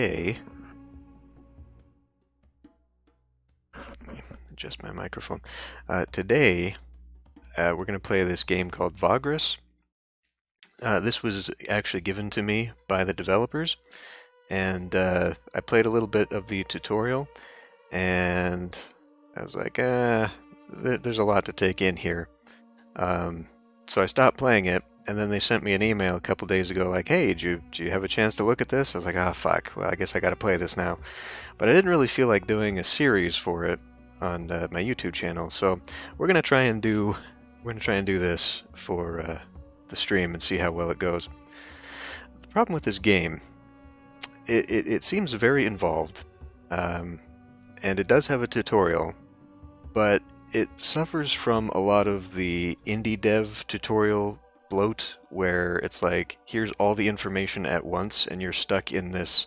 today, let me adjust my microphone. Today, we're going to play this game called Vagrus. This was actually given to me by the developers, and I played a little bit of the tutorial, and I was like, there's a lot to take in here. So I stopped playing it, and then they sent me an email a couple days ago like, hey, do you have a chance to look at this? I was like, fuck, well, I guess I gotta play this now. But I didn't really feel like doing a series for it on my YouTube channel, so we're gonna try and do this for the stream and see how well it goes. The problem with this game, it seems very involved, and it does have a tutorial, but it suffers from a lot of the indie dev tutorial bloat, where it's like, here's all the information at once, and you're stuck in this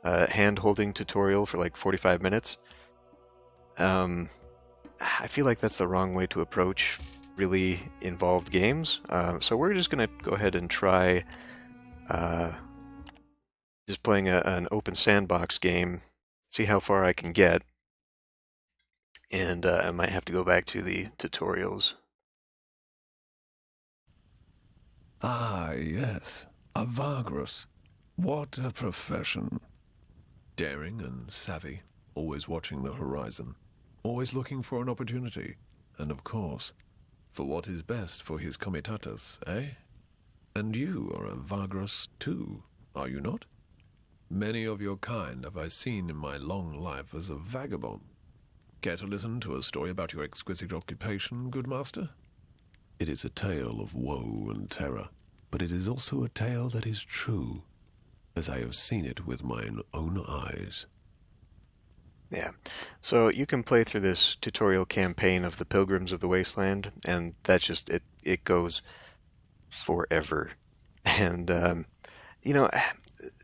hand-holding tutorial for like 45 minutes. I feel like that's the wrong way to approach really involved games. So we're just going to go ahead and try just playing an open sandbox game, see how far I can get. And I might have to go back to the tutorials. Ah, yes. A Vagrus. What a profession. Daring and savvy, always watching the horizon, always looking for an opportunity, and of course, for what is best for his comitatus, eh? And you are a Vagrus too, are you not? Many of your kind have I seen in my long life as a vagabond. Care to listen to a story about your exquisite occupation, good master? It is a tale of woe and terror, but it is also a tale that is true, as I have seen it with mine own eyes. Yeah, so you can play through this tutorial campaign of the Pilgrims of the Wasteland, and that just, it goes forever. And,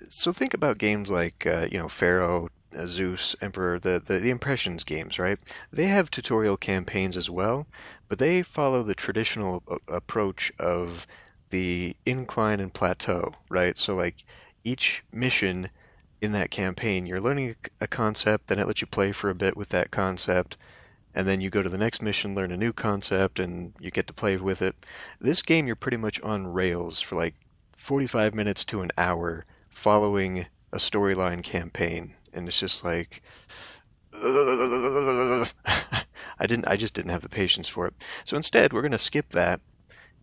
so think about games like, Pharaoh, Zeus, Emperor, the Impressions games, right? They have tutorial campaigns as well, but they follow the traditional approach of the incline and plateau, right? So like each mission in that campaign, you're learning a concept, then it lets you play for a bit with that concept, and then you go to the next mission, learn a new concept, and you get to play with it. This game, you're pretty much on rails for like 45 minutes to an hour following a storyline campaign, and it's just like I just didn't have the patience for it. So instead, we're going to skip that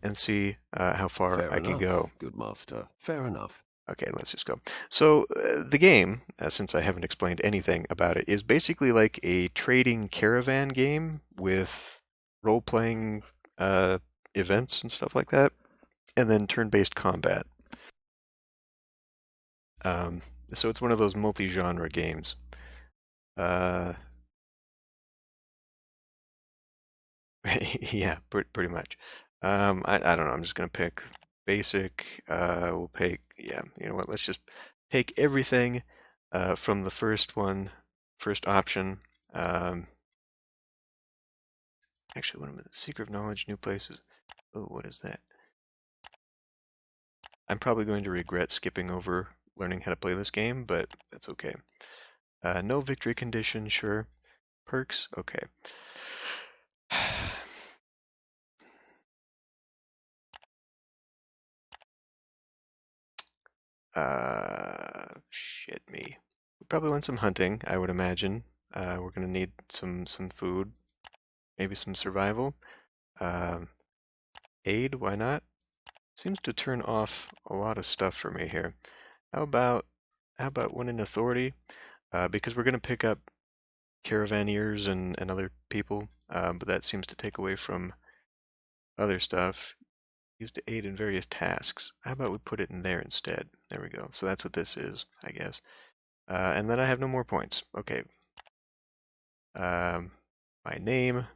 and see how far Fair I can enough, go. good master. Fair enough. Okay, let's just go. So the game, since I haven't explained anything about it, is basically like a trading caravan game with role-playing events and stuff like that, and then turn-based combat. So it's one of those multi-genre games. Uh, yeah, pretty much. I don't know. I'm just gonna pick basic. We'll pick, yeah. You know what? Let's just take everything from the first one, first option. Um, Actually, what am I? Secret of knowledge, new places. Oh, what is that? I'm probably going to regret skipping over learning how to play this game, but that's okay. No victory condition, sure. Perks, okay. Shit me. We probably want some hunting, I would imagine. We're gonna need some food, maybe some survival. Um, Aid, why not? Seems to turn off a lot of stuff for me here. How about one in authority? Because we're gonna pick up caravaneers and other people, but that seems to take away from other stuff. Used to aid in various tasks. How about we put it in there instead? There we go. So that's what this is, I guess. And then I have no more points. Okay. My name.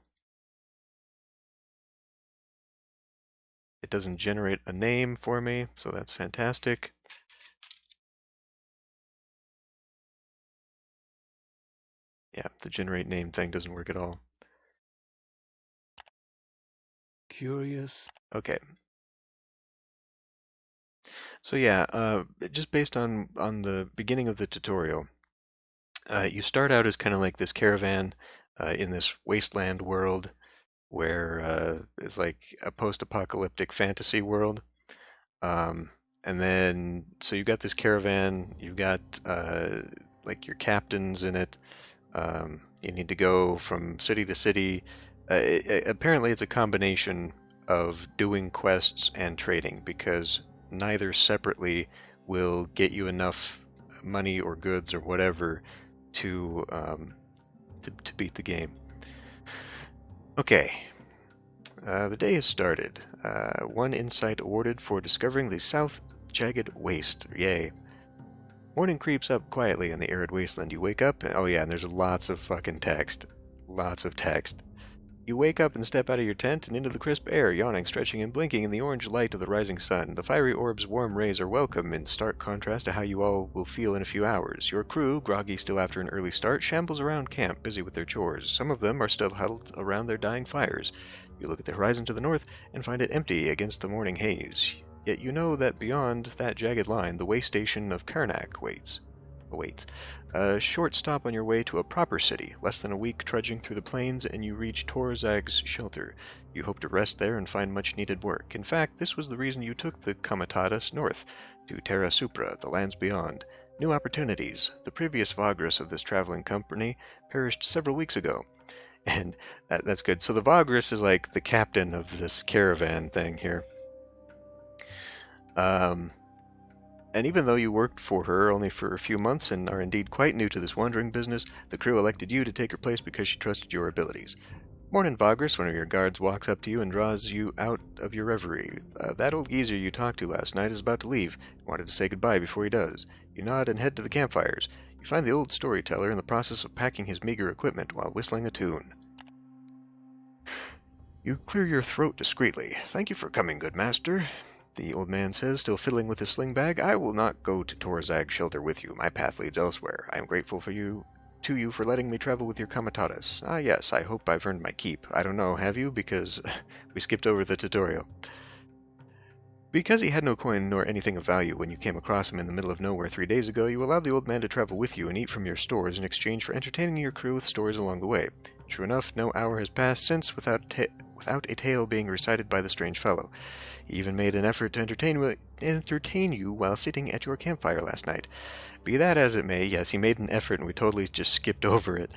It doesn't generate a name for me, so that's fantastic. Yeah, the generate name thing doesn't work at all. Curious. Okay. So yeah, just based on the beginning of the tutorial, you start out as kind of like this caravan in this wasteland world where it's like a post-apocalyptic fantasy world. Um, and then, so you've got this caravan, you've got like your captains in it. You need to go from city to city. Apparently, it's a combination of doing quests and trading because neither separately will get you enough money or goods or whatever to to beat the game. Okay, the day has started. One insight awarded for discovering the South Jagged Waste. Yay. Morning creeps up quietly in the arid wasteland. You wake up, and, oh yeah, and there's lots of fucking text. Lots of text. You wake up and step out of your tent and into the crisp air, yawning, stretching, and blinking in the orange light of the rising sun. The fiery orb's warm rays are welcome, in stark contrast to how you all will feel in a few hours. Your crew, groggy still after an early start, shambles around camp, busy with their chores. Some of them are still huddled around their dying fires. You look at the horizon to the north and find it empty against the morning haze. Yet you know that beyond that jagged line, the way station of Karnak awaits. A short stop on your way to a proper city, less than a week trudging through the plains, and you reach Torzag's shelter. You hope to rest there and find much needed work. In fact, this was the reason you took the Comitatus north, to Terra Supra, the lands beyond. New opportunities. The previous Vagrus of this traveling company perished several weeks ago. And that's good. So the Vagrus is like the captain of this caravan thing here. And even though you worked for her only for a few months and are indeed quite new to this wandering business, the crew elected you to take her place because she trusted your abilities. Morning, Vagrus, one of your guards walks up to you and draws you out of your reverie. That old geezer you talked to last night is about to leave. You wanted to say goodbye before he does. You nod and head to the campfires. You find the old storyteller in the process of packing his meager equipment while whistling a tune. You clear your throat discreetly. Thank you for coming, good master. The old man says, still fiddling with his sling bag. I will not go to Torzag's shelter with you. My path leads elsewhere. I am grateful to you for letting me travel with your comitatus. Ah, yes, I hope I've earned my keep. I don't know, have you? Because we skipped over the tutorial. Because he had no coin nor anything of value when you came across him in the middle of nowhere 3 days ago, you allowed the old man to travel with you and eat from your stores in exchange for entertaining your crew with stories along the way. True enough, no hour has passed since without a tale being recited by the strange fellow. He even made an effort to entertain you while sitting at your campfire last night. Be that as it may, yes, he made an effort and we totally just skipped over it.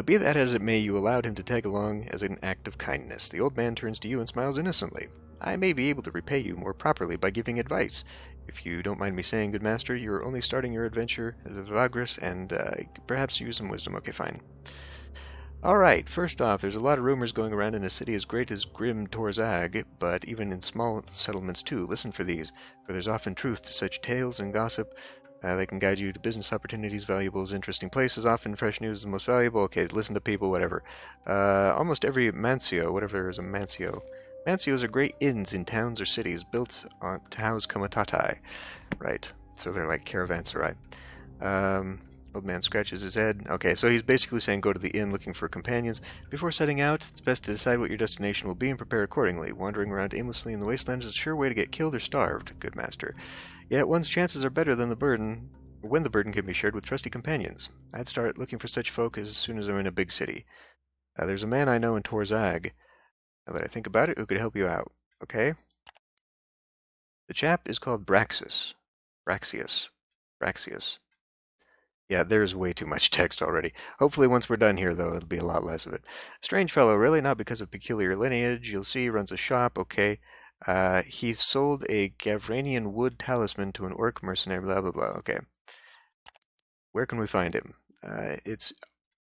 Be that as it may, you allowed him to tag along as an act of kindness. The old man turns to you and smiles innocently. I may be able to repay you more properly by giving advice. If you don't mind me saying, good master, you are only starting your adventure as a Vagrus, and perhaps use some wisdom. Okay, fine. Alright, first off, there's a lot of rumors going around in a city as great as Grim Torzag, but even in small settlements too. Listen for these, for there's often truth to such tales and gossip. They can guide you to business opportunities, valuables, interesting places. Often fresh news is the most valuable. Okay, listen to people, whatever. Almost every mansio, whatever is a mansio. Mansios are great inns in towns or cities built to house comitatai. Right, so they're like caravanserai. Old man scratches his head. Okay, so he's basically saying go to the inn looking for companions. Before setting out, it's best to decide what your destination will be and prepare accordingly. Wandering around aimlessly in the wasteland is a sure way to get killed or starved, good master. Yet one's chances are better than the burden, when the burden can be shared with trusty companions. I'd start looking for such folk as soon as I'm in a big city. There's a man I know in Torzag, now that I think about it, who could help you out. Okay? The chap is called Braxis. Braxius. Braxius. Yeah, there's way too much text already. Hopefully once we're done here, though, it'll be a lot less of it. Strange fellow, really, not because of peculiar lineage. You'll see, runs a shop, okay. He sold a Gavranian wood talisman to an orc mercenary, blah, blah, blah. Okay. Where can we find him? It's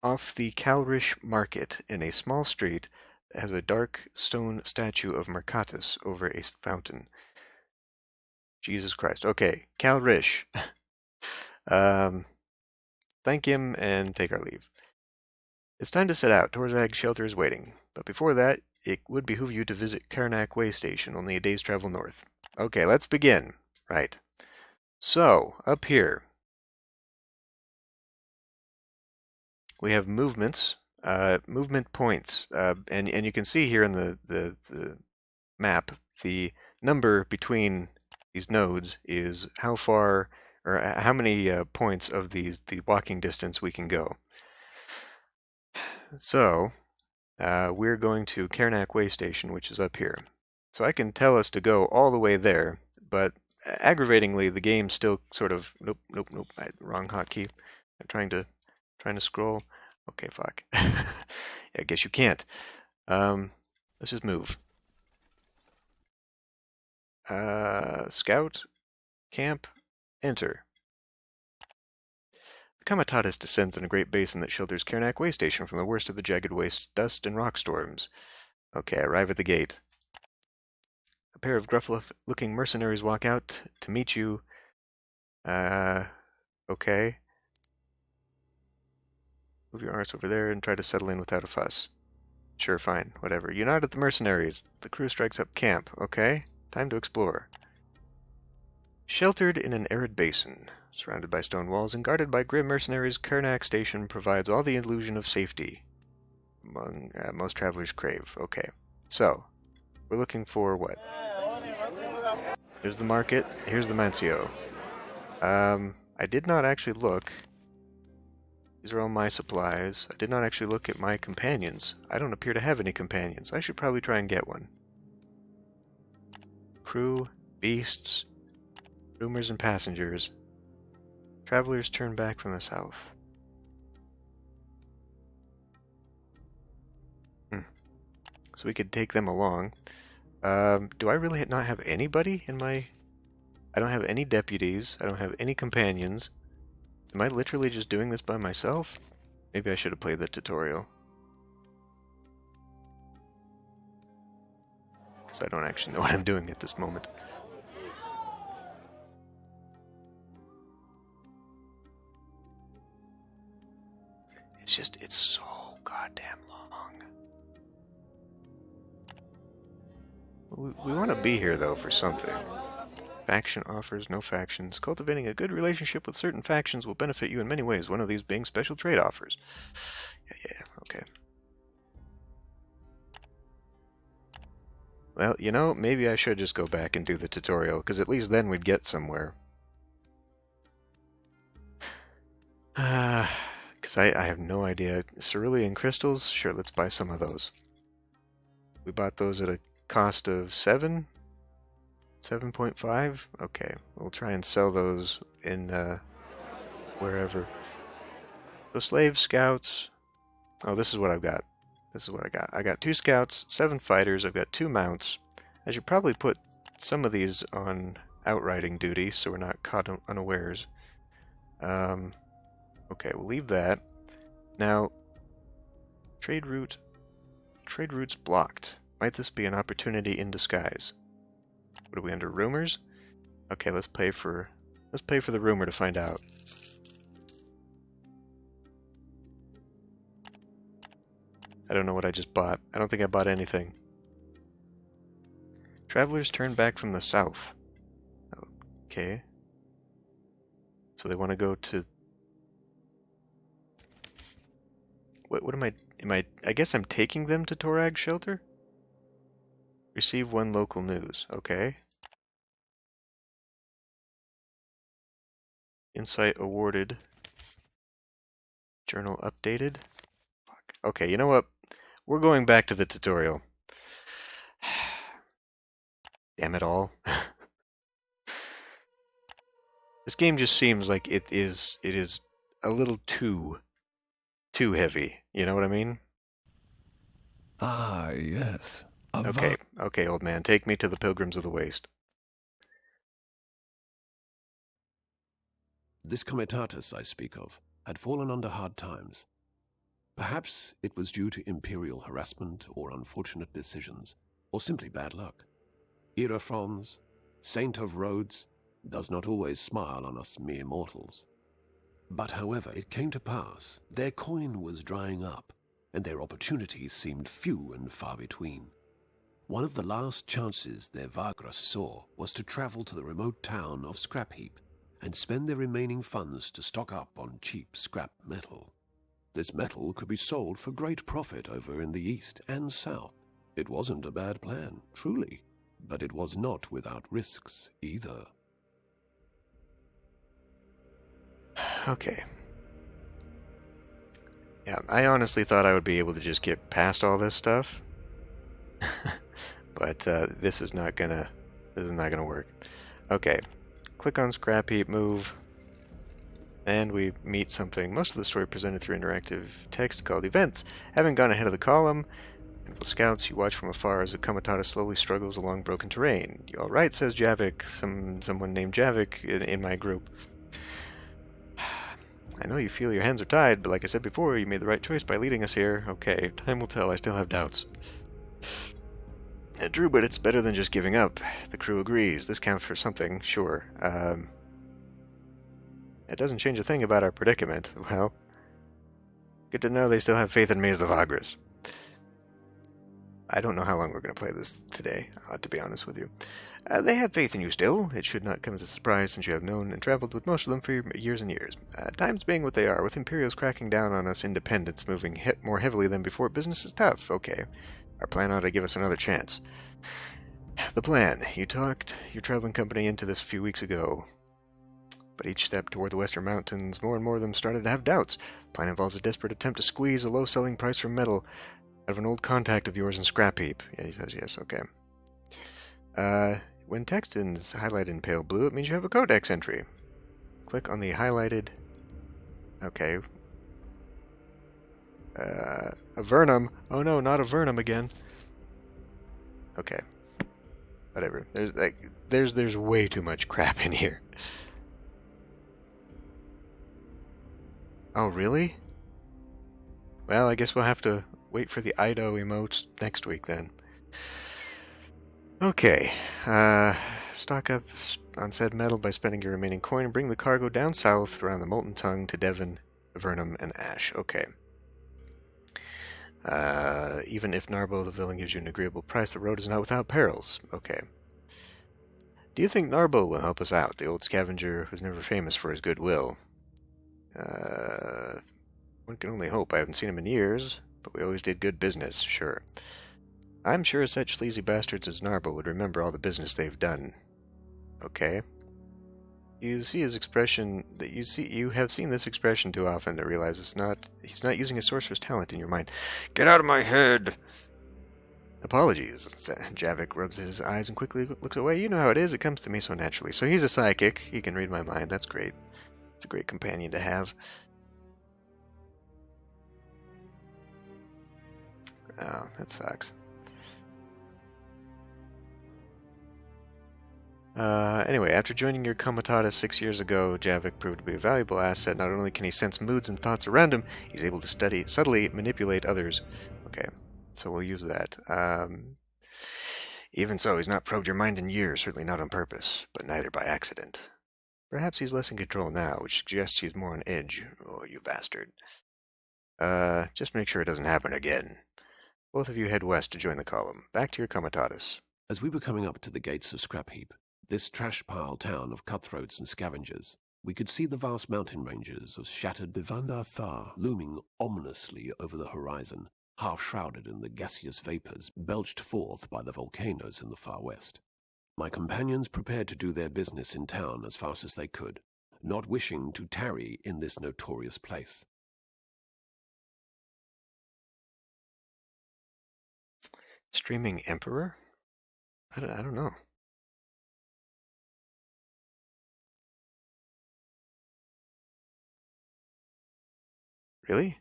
off the Calrish Market in a small street that has a dark stone statue of Mercatus over a fountain. Jesus Christ. Okay, Calrish. Thank him and take our leave. It's time to set out. Torzag's shelter is waiting. But before that, it would behoove you to visit Karnak Way Station, only a day's travel north. Okay, let's begin. Right. So, up here, we have movements, movement points, and you can see here in the map the number between these nodes is how far or how many points of the walking distance we can go. So we're going to Karnak Way Station, which is up here. So I can tell us to go all the way there, but aggravatingly, the game still sort of nope, nope, nope. Wrong hotkey. I'm trying to scroll. Okay, fuck. Yeah, I guess you can't. Let's just move. Scout, camp, enter. The Comitatus descends in a great basin that shelters Karnak Way Station from the worst of the jagged wastes, dust, and rock storms. Okay, I arrive at the gate. A pair of gruff-looking mercenaries walk out to meet you. Okay. Move your arse over there and try to settle in without a fuss. Sure, fine, whatever. You nod at the mercenaries. The crew strikes up camp. Okay, time to explore. Sheltered in an arid basin, surrounded by stone walls and guarded by grim mercenaries, Karnak Station provides all the illusion of safety among most travelers crave. Okay, so we're looking for what? Here's the market. Here's the Mancio. I did not actually look. These are all my supplies. I did not actually look at my companions. I don't appear to have any companions. I should probably try and get one. Crew, beasts, rumors and passengers. Travelers turn back from the south. So we could take them along. Do I really not have anybody in my... I don't have any deputies. I don't have any companions. Am I literally just doing this by myself? Maybe I should have played the tutorial. Because I don't actually know what I'm doing at this moment. It's so goddamn long. We want to be here, though, for something. Faction offers, no factions. Cultivating a good relationship with certain factions will benefit you in many ways, one of these being special trade offers. Yeah, okay. Well, you know, maybe I should just go back and do the tutorial, because at least then we'd get somewhere. Because I have no idea. Cerulean crystals? Sure, let's buy some of those. We bought those at a cost of 7? 7.5? Okay, we'll try and sell those in wherever. So slaves, scouts. Oh, this is what I've got. This is what I got. I got 2 scouts, 7 fighters, I've got 2 mounts. I should probably put some of these on outriding duty so we're not caught unawares. Okay, we'll leave that. Now, trade route. Trade route's blocked. Might this be an opportunity in disguise? What are we under? Rumors? Okay, let's pay for the rumor to find out. I don't know what I just bought. I don't think I bought anything. Travelers turn back from the south. Okay. So they want to go to... What am I guess I'm taking them to Torag's shelter? Receive 1 local news. Okay. Insight awarded. Journal updated. Fuck. Okay, you know what? We're going back to the tutorial. Damn it all. This game just seems like it is a little too heavy. You know what I mean? Ah, yes. Okay, old man, take me to the Pilgrims of the Waste. This comitatus I speak of had fallen under hard times. Perhaps it was due to imperial harassment or unfortunate decisions, or simply bad luck. Hierophants, saint of roads, does not always smile on us mere mortals. But however it came to pass, their coin was drying up, and their opportunities seemed few and far between. One of the last chances their Vagrus saw was to travel to the remote town of Scrapheap and spend their remaining funds to stock up on cheap scrap metal. This metal could be sold for great profit over in the east and south. It wasn't a bad plan, truly. but it was not without risks either. Okay. Yeah, I honestly thought I would be able to just get past all this stuff, but this is not gonna work. Okay, click on scrap heap, move, and we meet something. Most of the story presented through interactive text called events. Having gone ahead of the column, handful of scouts, you watch from afar as a Komatata slowly struggles along broken terrain. You all right, says Javik, someone named Javik in my group. I know you feel your hands are tied, but like I said before, you made the right choice by leading us here. Okay, time will tell, I still have doubts. True, but it's better than just giving up. The crew agrees. This counts for something, sure. It doesn't change a thing about our predicament. Well, good to know they still have faith in me as the Vagrus. I don't know how long we're going to play this today, to be honest with you. They have faith in you still. It should not come as a surprise since you have known and traveled with most of them for years and years. Times being what they are, with Imperials cracking down on us, independents moving more heavily than before, business is tough. Okay, our plan ought to give us another chance. The plan. You talked your traveling company into this a few weeks ago. But each step toward the Western Mountains, more and more of them started to have doubts. The plan involves a desperate attempt to squeeze a low selling price from metal out of an old contact of yours in Scrap Heap. Yeah, he says yes, okay. When text is highlighted in pale blue, it means you have a codex entry. Click on the highlighted... Okay. A Vernum. Oh no, not a Vernum again. Okay. Whatever. There's way too much crap in here. Oh, really? Well, I guess we'll have to wait for the Ido emotes next week then. Okay, stock up on said metal by spending your remaining coin and bring the cargo down south around the Molten Tongue to Devon, Vernum, and Ash. Okay. Even if Narbo the villain gives you an agreeable price, the road is not without perils. Okay. Do you think Narbo will help us out, the old scavenger who's never famous for his goodwill? One can only hope. I haven't seen him in years, but we always did good business, sure. I'm sure such sleazy bastards as Narbo would remember all the business they've done. Okay. You see his expression you have seen this expression too often to realize he's not using his sorcerer's talent in your mind. Get out of my head! Apologies. Javik rubs his eyes and quickly looks away. You know how it is, it comes to me so naturally. So he's a psychic, he can read my mind, that's great. It's a great companion to have. Oh, that sucks. Anyway, after joining your Komatata 6 years ago, Javik proved to be a valuable asset. Not only can he sense moods and thoughts around him, he's able to subtly manipulate others. Okay, so we'll use that. Even so, he's not probed your mind in years, certainly not on purpose, but neither by accident. Perhaps he's less in control now, which suggests he's more on edge. Oh, you bastard. Just make sure it doesn't happen again. Both of you head west to join the column. Back to your Komatatas. As we were coming up to the gates of Scrap Heap, this trash-pile town of cutthroats and scavengers, we could see the vast mountain ranges of shattered Bivanda Thar looming ominously over the horizon, half shrouded in the gaseous vapors belched forth by the volcanoes in the far west. My companions prepared to do their business in town as fast as they could, not wishing to tarry in this notorious place. Streaming Emperor? I don't know. Really?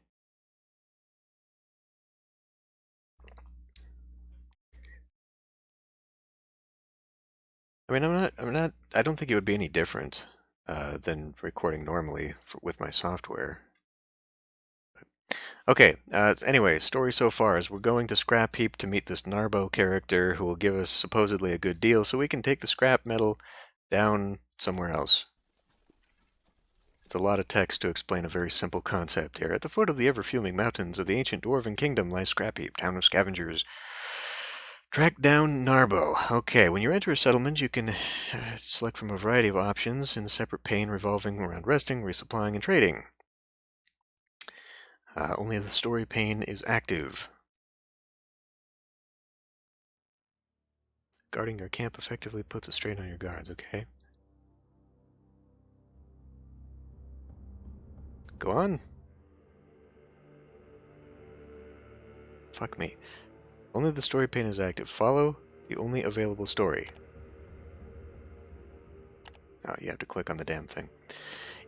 I mean, I don't think it would be any different than recording normally with my software. Okay, anyway, story so far is we're going to Scrap Heap to meet this Narbo character who will give us supposedly a good deal so we can take the scrap metal down somewhere else. It's a lot of text to explain a very simple concept here. At the foot of the ever-fuming mountains of the ancient Dwarven Kingdom lies Scrap Heap, town of scavengers. Track down Narbo. Okay, when you enter a settlement, you can select from a variety of options in a separate pane revolving around resting, resupplying, and trading. Only the story pane is active. Guarding your camp effectively puts a strain on your guards, okay? Go on. Fuck me. Only the story pane is active. Follow the only available story. Oh, you have to click on the damn thing.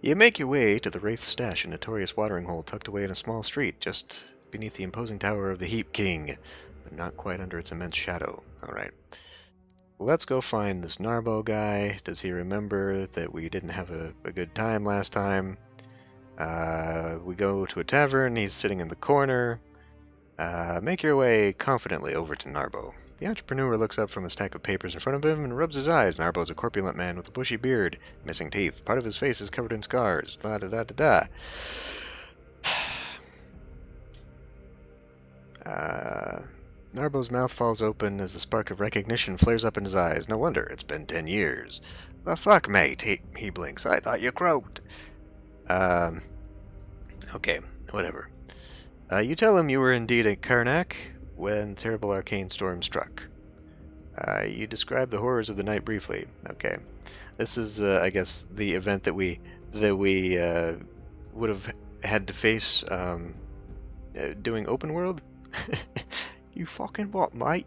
You make your way to the Wraith's stash, a notorious watering hole tucked away in a small street, just beneath the imposing tower of the Heap King, but not quite under its immense shadow. Alright. Let's go find this Narbo guy. Does he remember that we didn't have a good time last time? We go to a tavern. He's sitting in the corner. Make your way confidently over to Narbo. The entrepreneur looks up from a stack of papers in front of him and rubs his eyes. Narbo's a corpulent man with a bushy beard, missing teeth. Part of his face is covered in scars. Da da da da da. Narbo's mouth falls open as the spark of recognition flares up in his eyes. No wonder, it's been 10 years. The fuck, mate? He blinks. I thought you croaked. Okay, whatever. You tell him you were indeed at Karnak when the terrible arcane storm struck. You describe the horrors of the night briefly. Okay. This is, I guess, the event that we would have had to face doing open world. You fucking what, mate?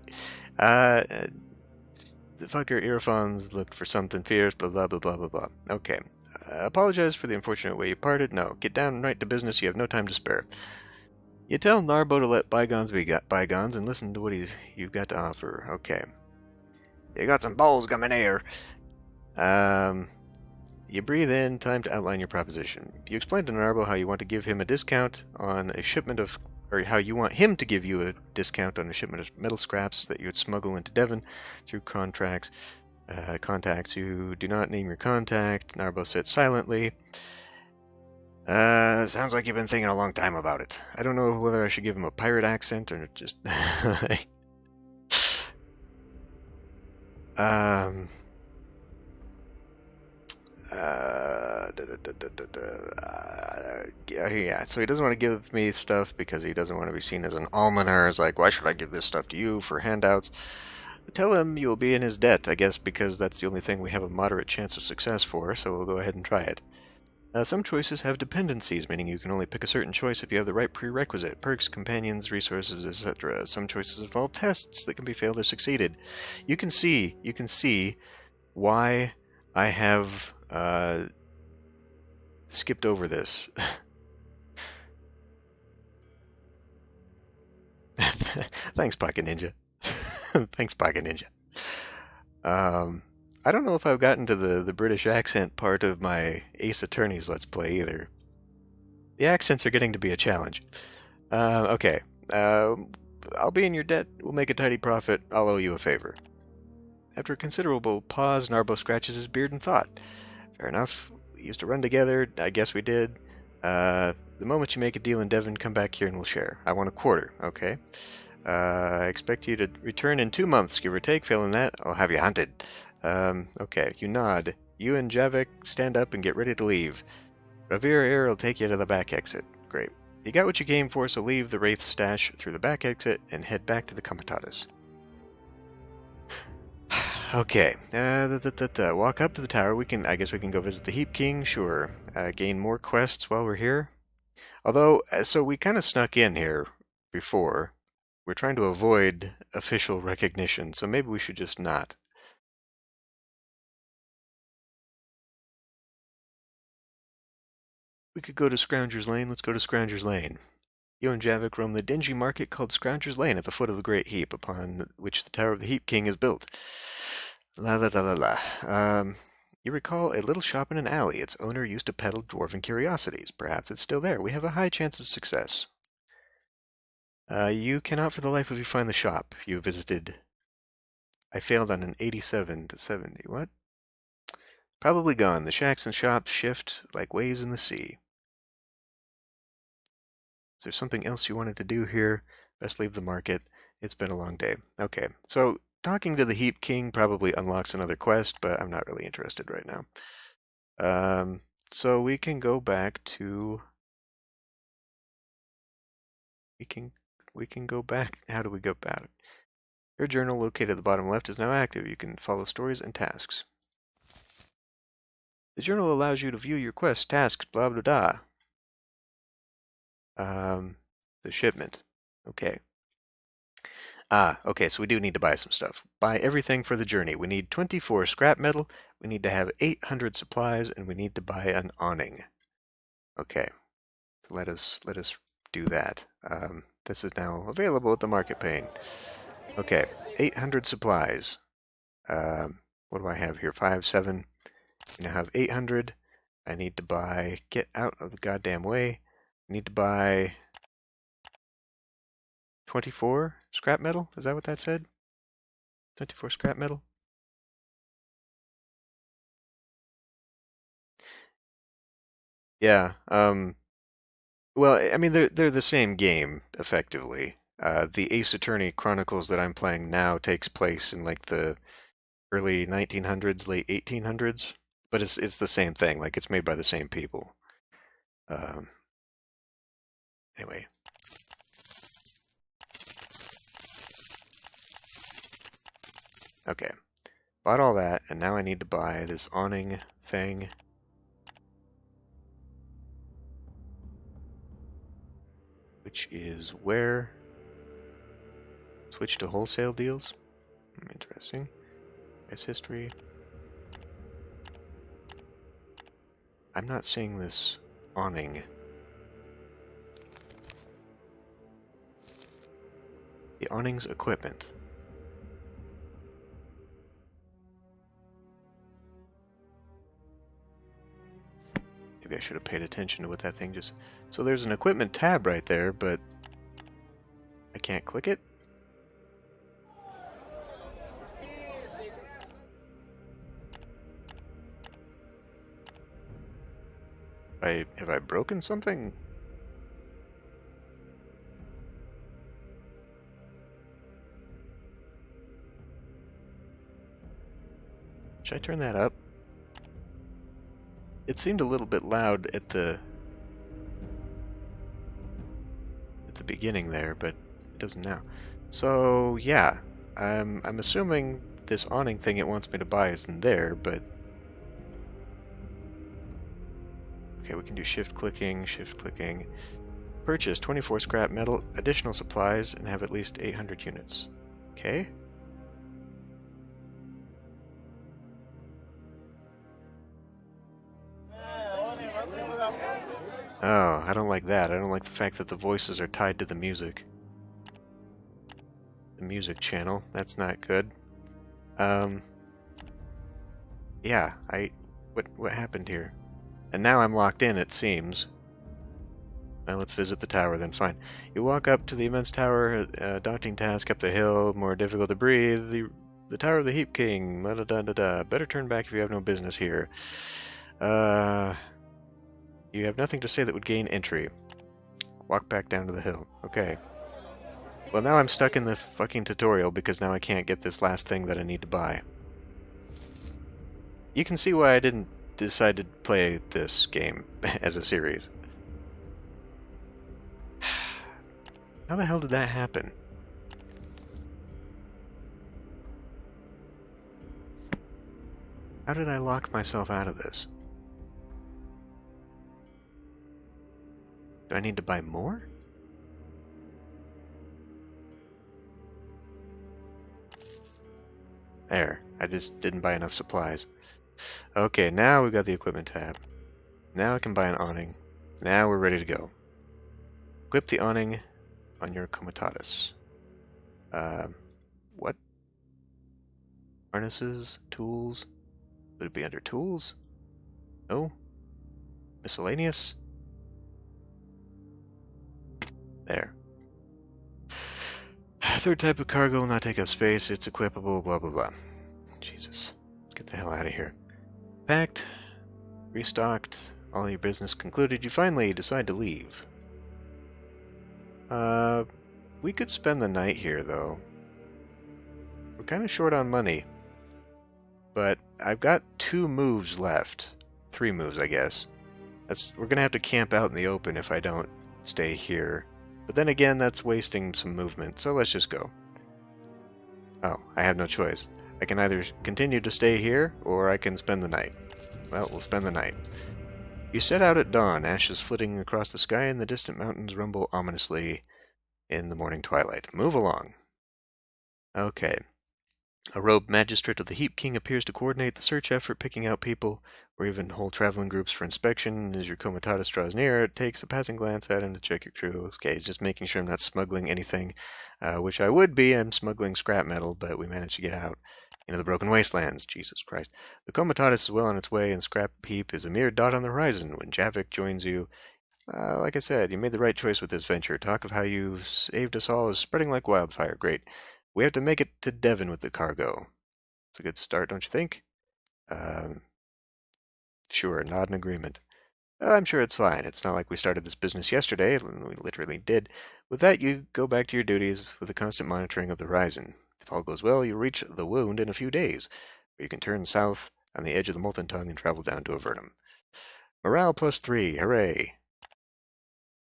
The fucker earphones looked for something fierce, blah blah blah blah blah blah. Okay. Apologize for the unfortunate way you parted. No, get down right to business. You have no time to spare. You tell Narbo to let bygones be bygones and listen to what you've got to offer. Okay. You got some balls coming here. You breathe in, time to outline your proposition. You explain to Narbo how you want to give him a discount on a shipment of, or how you want him to give you a discount on a shipment of metal scraps that you would smuggle into Devon through contacts. You do not name your contact. Narbo sits silently. Sounds like you've been thinking a long time about it. I don't know whether I should give him a pirate accent or just... yeah, so he doesn't want to give me stuff because he doesn't want to be seen as an almoner. It's like, why should I give this stuff to you for handouts? Tell him you will be in his debt, I guess, because that's the only thing we have a moderate chance of success for, so we'll go ahead and try it. Some choices have dependencies, meaning you can only pick a certain choice if you have the right prerequisite, perks, companions, resources, etc. Some choices involve tests that can be failed or succeeded. You can see why I have skipped over this. Thanks, Pocket Ninja. Thanks, Pocket Ninja. I don't know if I've gotten to the British accent part of my Ace Attorneys Let's Play either. The accents are getting to be a challenge. Okay. I'll be in your debt. We'll make a tidy profit. I'll owe you a favor. After a considerable pause, Narbo scratches his beard in thought. Fair enough. We used to run together. I guess we did. The moment you make a deal in Devon, come back here and we'll share. I want a quarter, okay? I expect you to return in 2 months, give or take. Failing that, I'll have you hunted. Okay, you nod. You and Javik stand up and get ready to leave. Ravir Air will take you to the back exit. Great. You got what you came for, so leave the Wraith stash through the back exit and head back to the Comitatus. Okay. Walk up to the tower. I guess we can go visit the Heap King. Sure. Gain more quests while we're here. Although, so we kind of snuck in here before. We're trying to avoid official recognition, so maybe we should just not. We could go to Scrounger's Lane. Let's go to Scrounger's Lane. You and Javik roam the dingy market called Scrounger's Lane at the foot of the great heap upon which the Tower of the Heap King is built. La la la la la. You recall a little shop in an alley. Its owner used to peddle dwarven curiosities. Perhaps it's still there. We have a high chance of success. You cannot for the life of you find the shop you visited. I failed on an 87 to 70. What? Probably gone. The shacks and shops shift like waves in the sea. Is there something else you wanted to do here? Best leave the market. It's been a long day. Okay, so talking to the Heap King probably unlocks another quest, but I'm not really interested right now. So we can go back to... We can go back... How do we go about it? Your journal located at the bottom left is now active. You can follow stories and tasks. The journal allows you to view your quests, tasks, blah blah blah. The shipment. Okay. Okay, so we do need to buy some stuff. Buy everything for the journey. We need 24 scrap metal, we need to have 800 supplies, and we need to buy an awning. Okay, so let us do that. This is now available at the market pane. Okay, 800 supplies. What do I have here? 5, 7. I now have 800. I need to buy, get out of the goddamn way. I need to buy 24 scrap metal? Is that what that said? 24 scrap metal? Yeah, well, I mean, they're the same game, effectively. The Ace Attorney Chronicles that I'm playing now takes place in like the early 1900s, late 1800s, but it's the same thing. Like it's made by the same people. Um, anyway, okay, bought all that, and now I need to buy this awning thing. Which is where? Switch to wholesale deals. Interesting. Price history. I'm not seeing this awning. The awning's equipment. Maybe I should have paid attention to what that thing just... So there's an equipment tab right there, but I can't click it? Have I broken something? Should I turn that up? It seemed a little bit loud at the beginning there, but it doesn't now. So yeah, I'm assuming this awning thing it wants me to buy isn't there, but okay, we can do shift clicking, purchase 24 scrap metal, additional supplies, and have at least 800 units. Okay. Oh, I don't like that. I don't like the fact that the voices are tied to the music. The music channel. That's not good. Yeah, what happened here? And now I'm locked in, it seems. Now let's visit the tower then, fine. You walk up to the immense tower, daunting task up the hill, more difficult to breathe. The Tower of the Heap King, da da da da. Better turn back if you have no business here. You have nothing to say that would gain entry. Walk back down to the hill. Okay. Well, now I'm stuck in the fucking tutorial because now I can't get this last thing that I need to buy. You can see why I didn't decide to play this game as a series. How the hell did that happen? How did I lock myself out of this? Do I need to buy more? There, I just didn't buy enough supplies. Okay, now we've got the equipment tab. Now I can buy an awning. Now we're ready to go. Equip the awning on your comitatus. What? Harnesses? Tools? Would it be under tools? No? Miscellaneous? There. Third type of cargo will not take up space. It's equipable, blah blah blah. Jesus. Let's get the hell out of here. Packed. Restocked. All your business concluded. You finally decide to leave. We could spend the night here, though. We're kind of short on money. But I've got 2 moves left. 3 moves, I guess. We're gonna have to camp out in the open if I don't stay here. But then again, that's wasting some movement, so let's just go. Oh, I have no choice. I can either continue to stay here, or I can spend the night. Well, we'll spend the night. You set out at dawn, ashes flitting across the sky, and the distant mountains rumble ominously in the morning twilight. Move along. Okay. A robed magistrate of the Heap King appears to coordinate the search effort, picking out people or even whole traveling groups for inspection. As your comitatus draws near, it takes a passing glance at him to check your crew. Okay, he's just making sure I'm not smuggling anything, which I would be. I'm smuggling scrap metal, but we managed to get out into the broken wastelands. Jesus Christ. The comitatus is well on its way, and Scrap Heap is a mere dot on the horizon when Javik joins you. Like I said, you made the right choice with this venture. Talk of how you've saved us all is spreading like wildfire. Great. We have to make it to Devon with the cargo. It's a good start, don't you think? Sure, nod in agreement. I'm sure it's fine. It's not like we started this business yesterday. We literally did. With that, you go back to your duties with the constant monitoring of the horizon. If all goes well, you'll reach the Wound in a few days, where you can turn south on the edge of the Molten Tongue and travel down to Avernum. Morale +3, hooray!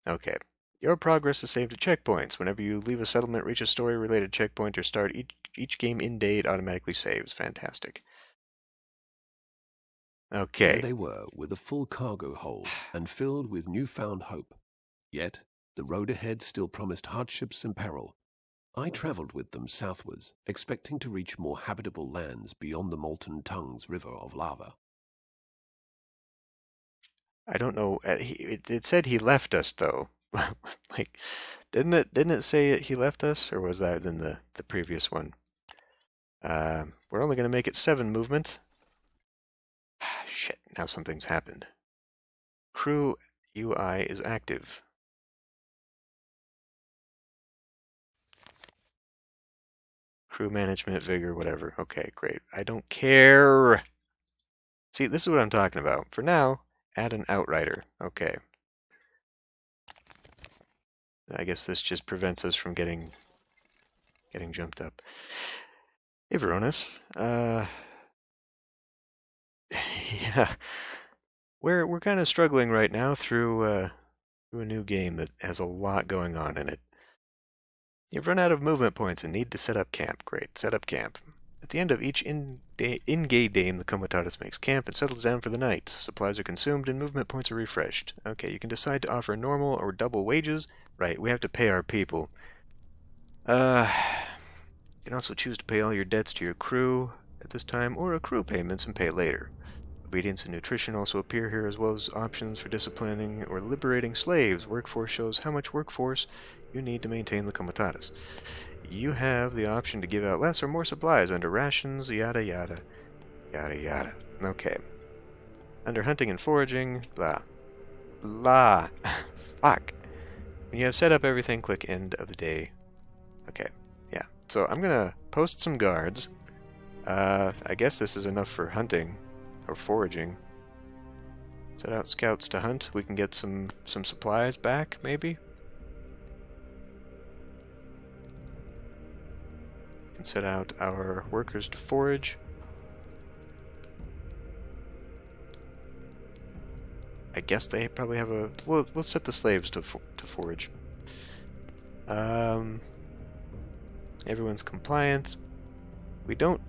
Okay. Your progress is saved at checkpoints. Whenever you leave a settlement, reach a story-related checkpoint, or start each game in day, it automatically saves. Fantastic. Okay. There they were, with a full cargo hold and filled with newfound hope. Yet, the road ahead still promised hardships and peril. I travelled with them southwards, expecting to reach more habitable lands beyond the Molten Tongue's river of lava. I don't know. It said he left us though. Like, didn't it say he left us, or was that in the previous one? We're only going to make it 7 movement. Shit! Now something's happened. Crew UI is active. Crew management, vigor, whatever. Okay, great. I don't care. See, this is what I'm talking about. For now, add an outrider. Okay. I guess this just prevents us from getting jumped up. Hey, Veronis. Yeah. We're kind of struggling right now through a new game that has a lot going on in it. You've run out of movement points and need to set up camp. Great, set up camp. At the end of each in-game the comitatus makes camp and settles down for the night. Supplies are consumed and movement points are refreshed. Okay, you can decide to offer normal or double wages. Right, we have to pay our people. You can also choose to pay all your debts to your crew at this time, or accrue payments and pay later. Obedience and nutrition also appear here, as well as options for disciplining or liberating slaves. Workforce shows how much workforce you need to maintain the comitatus. You have the option to give out less or more supplies under rations, yada yada, yada yada. Okay. Under hunting and foraging, blah. Blah. Fuck. When you have set up everything, click end of the day. Okay, yeah. So I'm gonna post some guards. I guess this is enough for hunting or foraging. Set out scouts to hunt. We can get some supplies back, maybe. Can set out our workers to forage. I guess they probably have a. We'll set the slaves to forage. Everyone's compliant. We don't.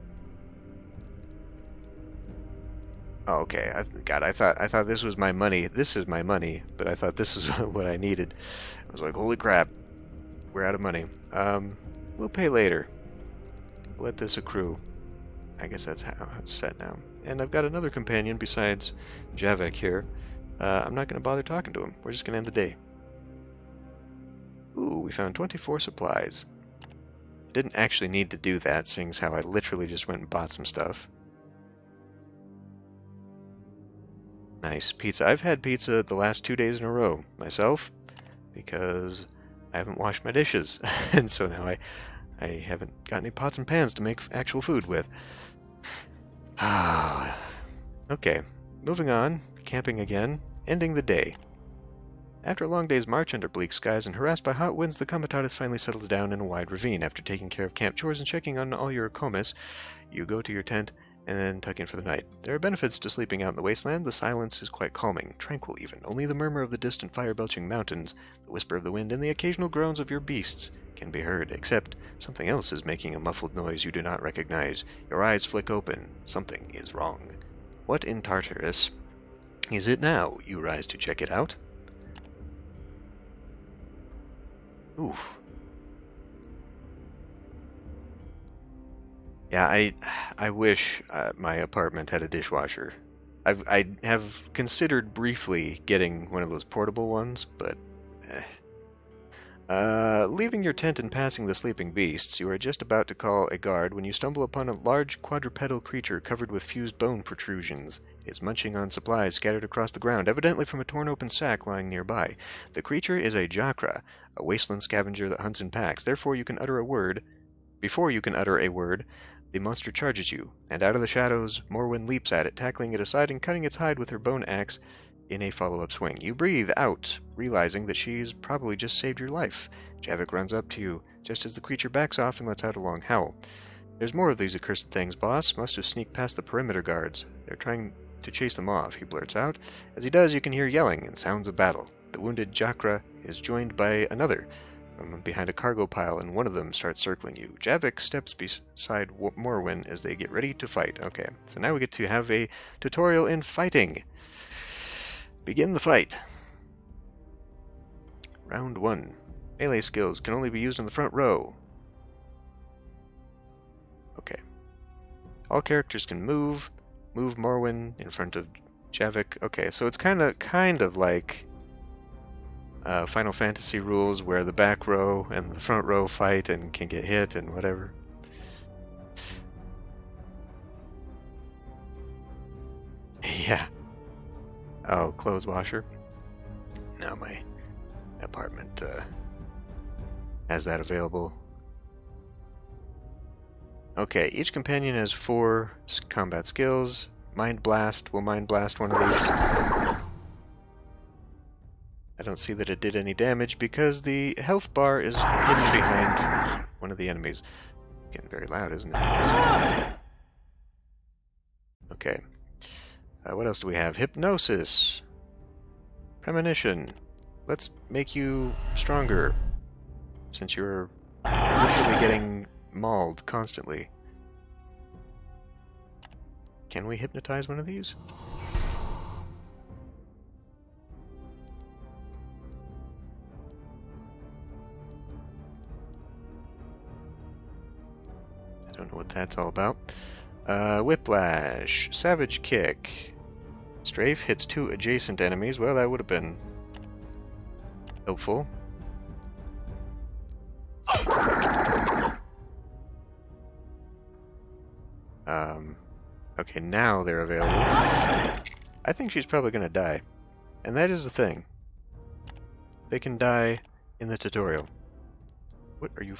Oh, okay. God, I thought this was my money. This is my money, but I thought this is what I needed. I was like, holy crap, we're out of money. We'll pay later. Let this accrue. I guess that's how it's set now. And I've got another companion besides Javik here. I'm not going to bother talking to him. We're just going to end the day. Ooh, we found 24 supplies. Didn't actually need to do that, seeing as how I literally just went and bought some stuff. Nice. Pizza. I've had pizza the last 2 days in a row myself because I haven't washed my dishes. And so now I haven't got any pots and pans to make actual food with. Okay, moving on. Camping again. Ending the day. After a long day's march under bleak skies and harassed by hot winds, the comitatus finally settles down in a wide ravine. After taking care of camp chores and checking on all your comis, you go to your tent and then tuck in for the night. There are benefits to sleeping out in the wasteland. The silence is quite calming, tranquil even. Only the murmur of the distant fire-belching mountains, the whisper of the wind, and the occasional groans of your beasts can be heard, except something else is making a muffled noise you do not recognize. Your eyes flick open. Something is wrong. What in Tartarus is it now? You rise to check it out. Oof. Yeah, I wish my apartment had a dishwasher. I have considered briefly getting one of those portable ones, but leaving your tent and passing the sleeping beasts, you are just about to call a guard when you stumble upon a large quadrupedal creature covered with fused bone protrusions. It is munching on supplies scattered across the ground, evidently from a torn-open sack lying nearby. The creature is a Jakra, a wasteland scavenger that hunts in packs. Therefore, you can utter a word. Before you can utter a word, the monster charges you, and out of the shadows, Morwen leaps at it, tackling it aside and cutting its hide with her bone axe in a follow-up swing. You breathe out, realizing that she's probably just saved your life. Javik runs up to you, just as the creature backs off and lets out a long howl. There's more of these accursed things, boss. Must have sneaked past the perimeter guards. They're trying to chase them off, he blurts out. As he does, you can hear yelling and sounds of battle. The wounded Jakra is joined by another from behind a cargo pile, and one of them starts circling you. Javik steps beside Morwen as they get ready to fight. Okay, so now we get to have a tutorial in fighting. Begin the fight. Round 1. Melee skills can only be used in the front row. Okay. All characters can move. Move Morwen in front of Javik. Okay, so it's kind of like Final Fantasy rules where the back row and the front row fight and can get hit and whatever. Yeah. Oh, clothes washer. Now my apartment has that available. Okay, each companion has 4 combat skills. Mind Blast. We'll Mind Blast one of these. I don't see that it did any damage because the health bar is hidden behind one of the enemies. Getting very loud, isn't it? Okay. What else do we have? Hypnosis. Premonition. Let's make you stronger, since you're literally getting mauled constantly. Can we hypnotize one of these? I don't know what that's all about. Whiplash. Savage Kick. Strafe hits 2 adjacent enemies. Well, that would have been helpful. Okay, now they're available. I think she's probably going to die. And that is the thing. They can die in the tutorial. What are you...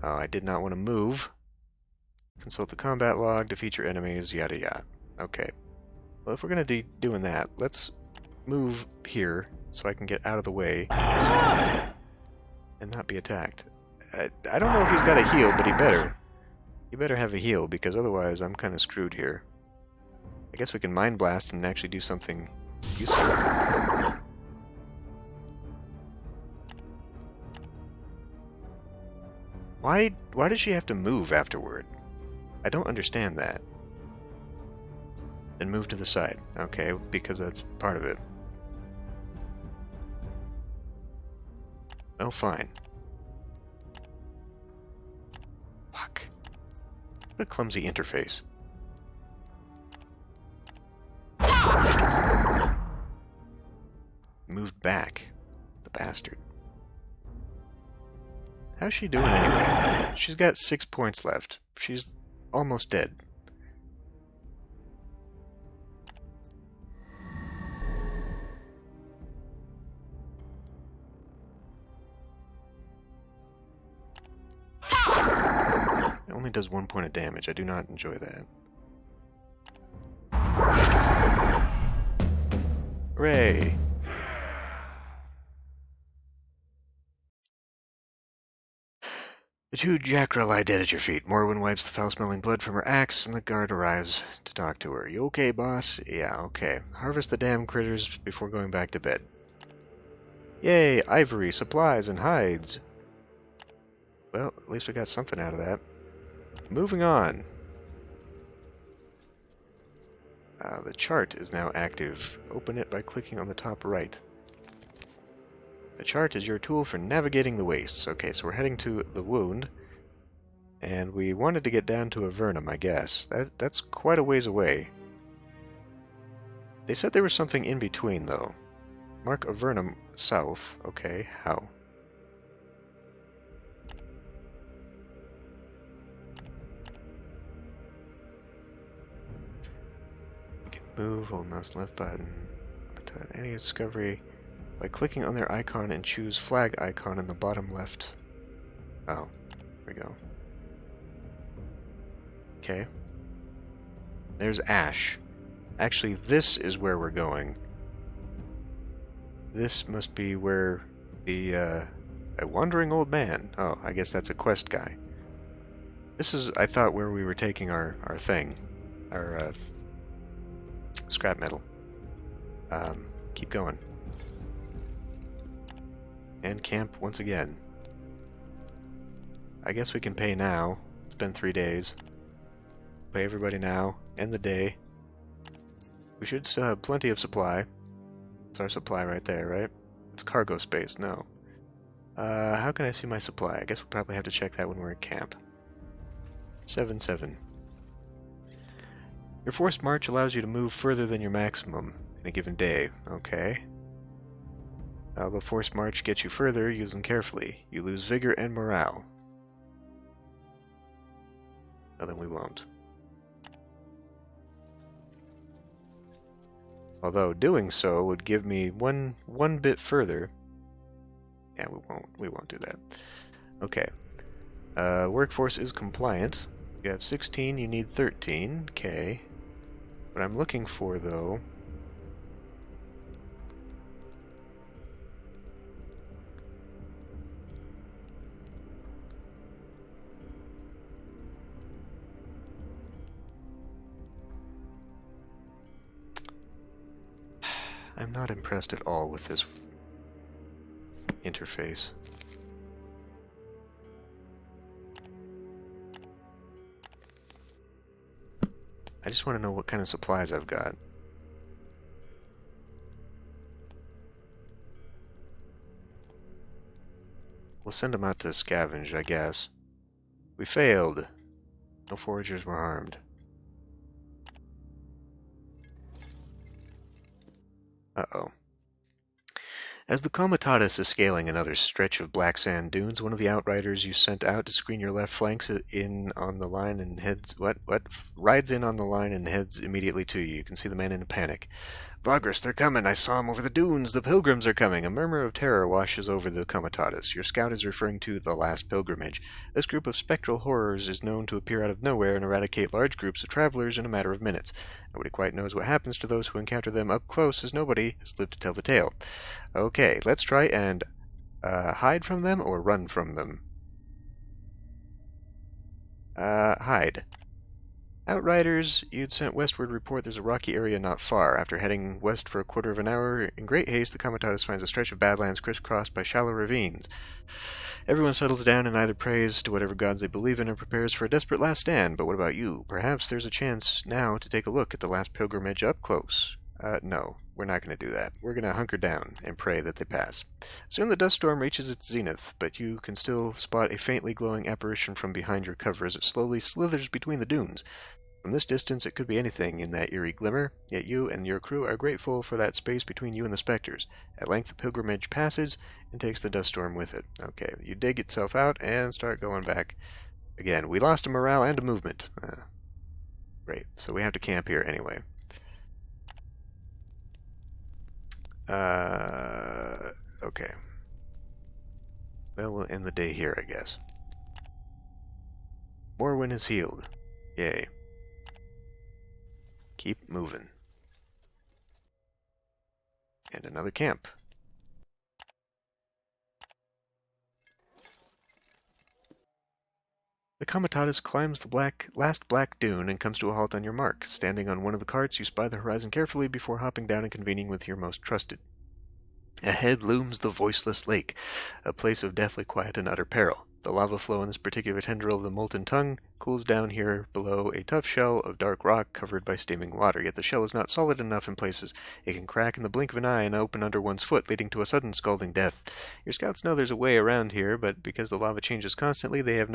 Oh, I did not want to move. Consult the combat log, defeat your enemies, yada yada. Okay. Well, if we're going to be doing that, let's move here so I can get out of the way and not be attacked. I don't know if he's got a heal, but he better. He better have a heal, because otherwise I'm kind of screwed here. I guess we can Mind Blast and actually do something useful. Why does she have to move afterward? I don't understand that. Then move to the side. Okay, because that's part of it. Well, fine. Fuck. What a clumsy interface. Moved back. The bastard. How's she doing anyway? She's got 6 points left. She's almost dead. It only does 1 point of damage. I do not enjoy that. Hooray! The two jackerel lie dead at your feet. Morwen wipes the foul-smelling blood from her axe, and the guard arrives to talk to her. You okay, boss? Yeah, okay. Harvest the damn critters before going back to bed. Yay, ivory, supplies, and hides. Well, at least we got something out of that. Moving on. The chart is now active. Open it by clicking on the top right. The chart is your tool for navigating the wastes. Okay, so we're heading to the wound. And we wanted to get down to Avernum, I guess. That's quite a ways away. They said there was something in between, though. Mark Avernum south. Okay, how? You can move, hold mouse left button. Any discovery by clicking on their icon and choose flag icon in the bottom left. Oh, there we go. Okay. There's Ash. Actually, this is where we're going. This must be where the, a wandering old man. Oh, I guess that's a quest guy. This is, I thought, where we were taking our thing. Our, scrap metal. Keep going. And camp once again. I guess we can pay now. It's been 3 days. Pay everybody now. End the day. We should still have plenty of supply. It's our supply right there, right? It's cargo space, no. How can I see my supply? I guess we'll probably have to check that when we're at camp. 7-7. Your forced march allows you to move further than your maximum in a given day. Okay. The forced march gets you further, use them carefully. You lose vigor and morale. No, then we won't. Although doing so would give me one bit further. Yeah, we won't do that. Okay. Workforce is compliant. You have 16, you need 13. Okay. What I'm looking for, though... I'm not impressed at all with this interface. I just want to know what kind of supplies I've got. We'll send them out to scavenge, I guess. We failed. No foragers were harmed. Uh-oh. As the Comitatus is scaling another stretch of black sand dunes, one of the outriders you sent out to screen your left flanks in on the line and heads... rides in on the line and heads immediately to you. You can see the man in a panic. Vagrus, they're coming! I saw him over the dunes! The pilgrims are coming! A murmur of terror washes over the Comitatus. Your scout is referring to the last pilgrimage. This group of spectral horrors is known to appear out of nowhere and eradicate large groups of travelers in a matter of minutes. Nobody quite knows what happens to those who encounter them up close, as nobody has lived to tell the tale. Okay, let's try and hide from them or run from them. Hide. Outriders, you'd sent westward report there's a rocky area not far. After heading west for a quarter of an hour, in great haste, the Comitatus finds a stretch of badlands crisscrossed by shallow ravines. Everyone settles down and either prays to whatever gods they believe in or prepares for a desperate last stand. But what about you? Perhaps there's a chance now to take a look at the last pilgrimage up close. No, we're not going to do that. We're going to hunker down and pray that they pass. Soon the dust storm reaches its zenith, but you can still spot a faintly glowing apparition from behind your cover as it slowly slithers between the dunes. From this distance, it could be anything in that eerie glimmer, yet you and your crew are grateful for that space between you and the specters. At length, the pilgrimage passes and takes the dust storm with it. Okay, you dig itself out and start going back. Again, we lost a morale and a movement. Great, so we have to camp here anyway. Okay. Well, we'll end the day here, I guess. Morwen is healed. Yay. Keep moving. And another camp. The Comitatus climbs the last black dune and comes to a halt on your mark. Standing on one of the carts, you spy the horizon carefully before hopping down and convening with your most trusted. Ahead looms the voiceless lake, a place of deathly quiet and utter peril. The lava flow in this particular tendril of the molten tongue cools down here below a tough shell of dark rock covered by steaming water, yet the shell is not solid enough in places. It can crack in the blink of an eye and open under one's foot, leading to a sudden scalding death. Your scouts know there's a way around here, but because the lava changes constantly, they have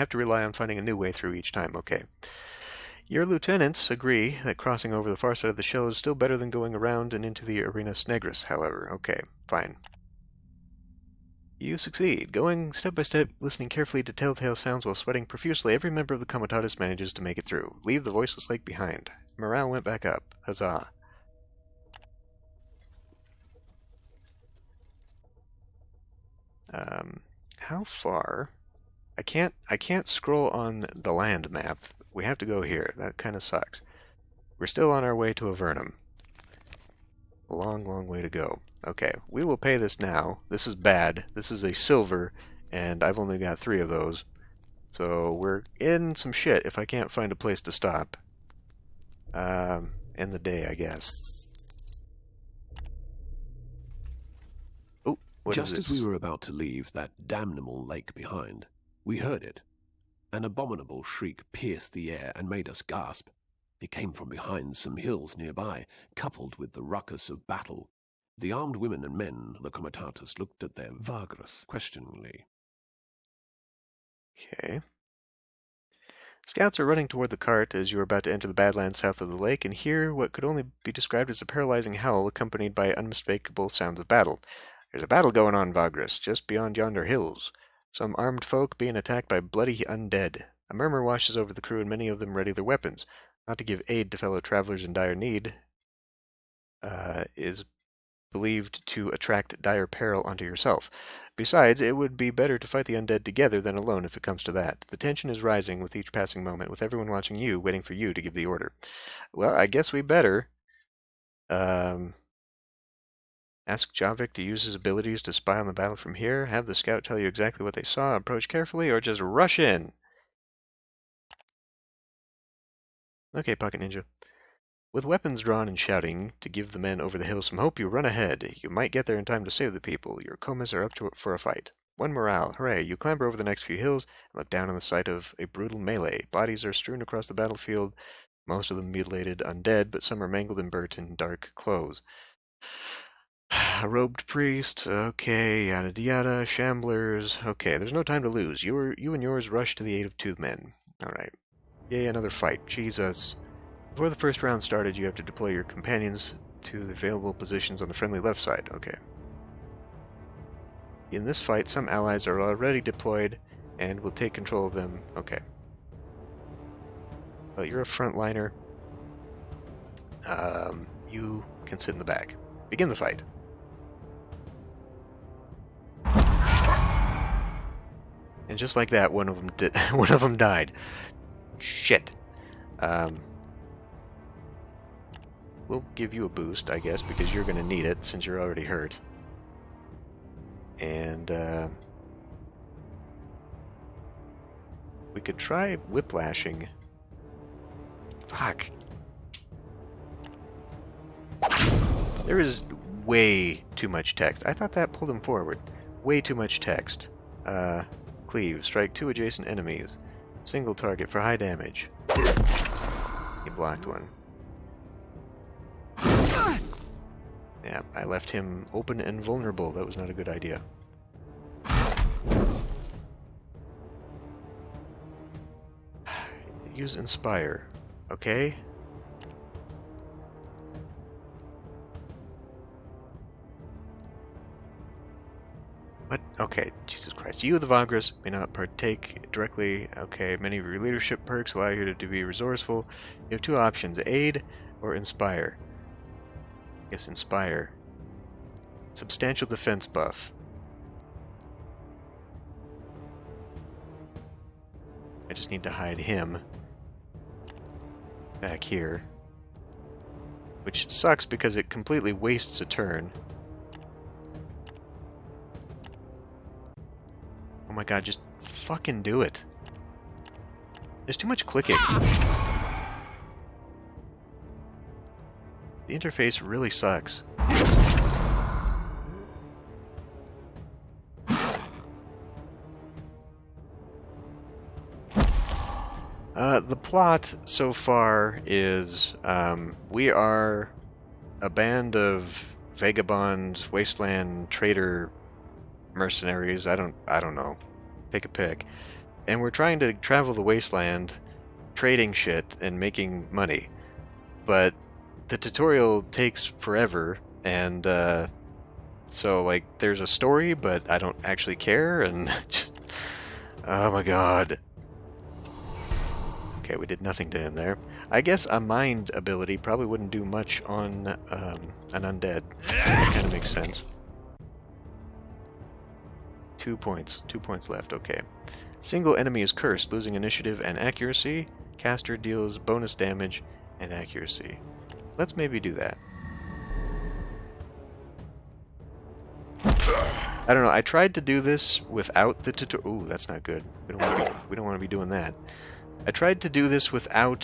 to rely on finding a new way through each time. Okay. Your lieutenants agree that crossing over the far side of the shell is still better than going around and into the Arenas Negras, however. Okay, fine. You succeed. Going step by step, listening carefully to telltale sounds while sweating profusely, every member of the Comitatus manages to make it through. Leave the voiceless lake behind. Morale went back up. Huzzah. How far? I can't scroll on the land map. We have to go here. That kind of sucks. We're still on our way to Avernum. A long, long way to go. Okay, we will pay this now. This is bad. This is a silver, and I've only got 3 of those. So we're in some shit if I can't find a place to stop. End the day, I guess. Oh, what is Just this? as we were about to leave that damnable lake behind, we heard it. An abominable shriek pierced the air and made us gasp. It came from behind some hills nearby, coupled with the ruckus of battle. The armed women and men of the Comitatus looked at their Vagrus questioningly. Okay. Scouts are running toward the cart as you are about to enter the Badlands south of the lake and hear what could only be described as a paralyzing howl accompanied by unmistakable sounds of battle. There's a battle going on, Vagrus, just beyond yonder hills. Some armed folk being attacked by bloody undead. A murmur washes over the crew and many of them ready their weapons. Not to give aid to fellow travelers in dire need is believed to attract dire peril unto yourself. Besides, it would be better to fight the undead together than alone if it comes to that. The tension is rising with each passing moment, with everyone watching you, waiting for you to give the order. Well, I guess we better. Ask Javik to use his abilities to spy on the battle from here, have the scout tell you exactly what they saw, approach carefully, or just rush in. Okay, Pocket Ninja. With weapons drawn and shouting to give the men over the hill some hope, you run ahead. You might get there in time to save the people. Your comas are up for a fight. 1 morale. Hooray. You clamber over the next few hills and look down on the site of a brutal melee. Bodies are strewn across the battlefield, most of them mutilated undead, but some are mangled and burnt in dark clothes. A robed priest, okay, yada yada, shamblers, okay, there's no time to lose. You and yours rush to the aid of 2 men. Alright. Yay, another fight. Jesus. Before the first round started, you have to deploy your companions to the available positions on the friendly left side. Okay. In this fight, some allies are already deployed and will take control of them. Okay. Well, you're a frontliner. You can sit in the back. Begin the fight. And just like that, one of them died. Shit. We'll give you a boost, I guess, because you're going to need it since you're already hurt. And we could try whiplashing. Fuck. There is way too much text. I thought that pulled him forward. Way too much text. Cleave. Strike 2 adjacent enemies. Single target for high damage. He blocked one. Yeah, I left him open and vulnerable. That was not a good idea. Use Inspire. Okay. What? Okay, Jesus Christ. You, the Vagrus, may not partake directly. Okay, many of your leadership perks allow you to be resourceful. You have 2 options, Aid or Inspire. I guess Inspire. Substantial defense buff. I just need to hide him back here. Which sucks because it completely wastes a turn. Oh my god, just fucking do it. There's too much clicking. The interface really sucks. The plot so far is we are a band of vagabond wasteland trader mercenaries. I don't know. Pick a pick. And we're trying to travel the wasteland, trading shit and making money. But the tutorial takes forever, and so like there's a story, but I don't actually care, and just, oh my god. Okay, we did nothing to him there. I guess a mind ability probably wouldn't do much on an undead. That kind of makes sense. 2 points. 2 points left, okay. Single enemy is cursed, losing initiative and accuracy. Caster deals bonus damage and accuracy. Let's maybe do that. I don't know, I tried to do this without the tutorial. Ooh, that's not good. We don't want to be doing that. I tried to do this without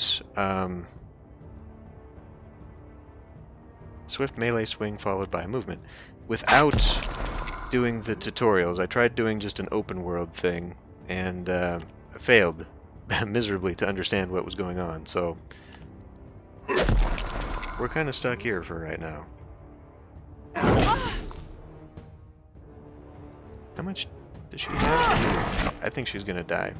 swift melee swing followed by movement. Without doing the tutorials. I tried doing just an open world thing, and failed miserably to understand what was going on, so we're kind of stuck here for right now. How much does she have? I think she's gonna die.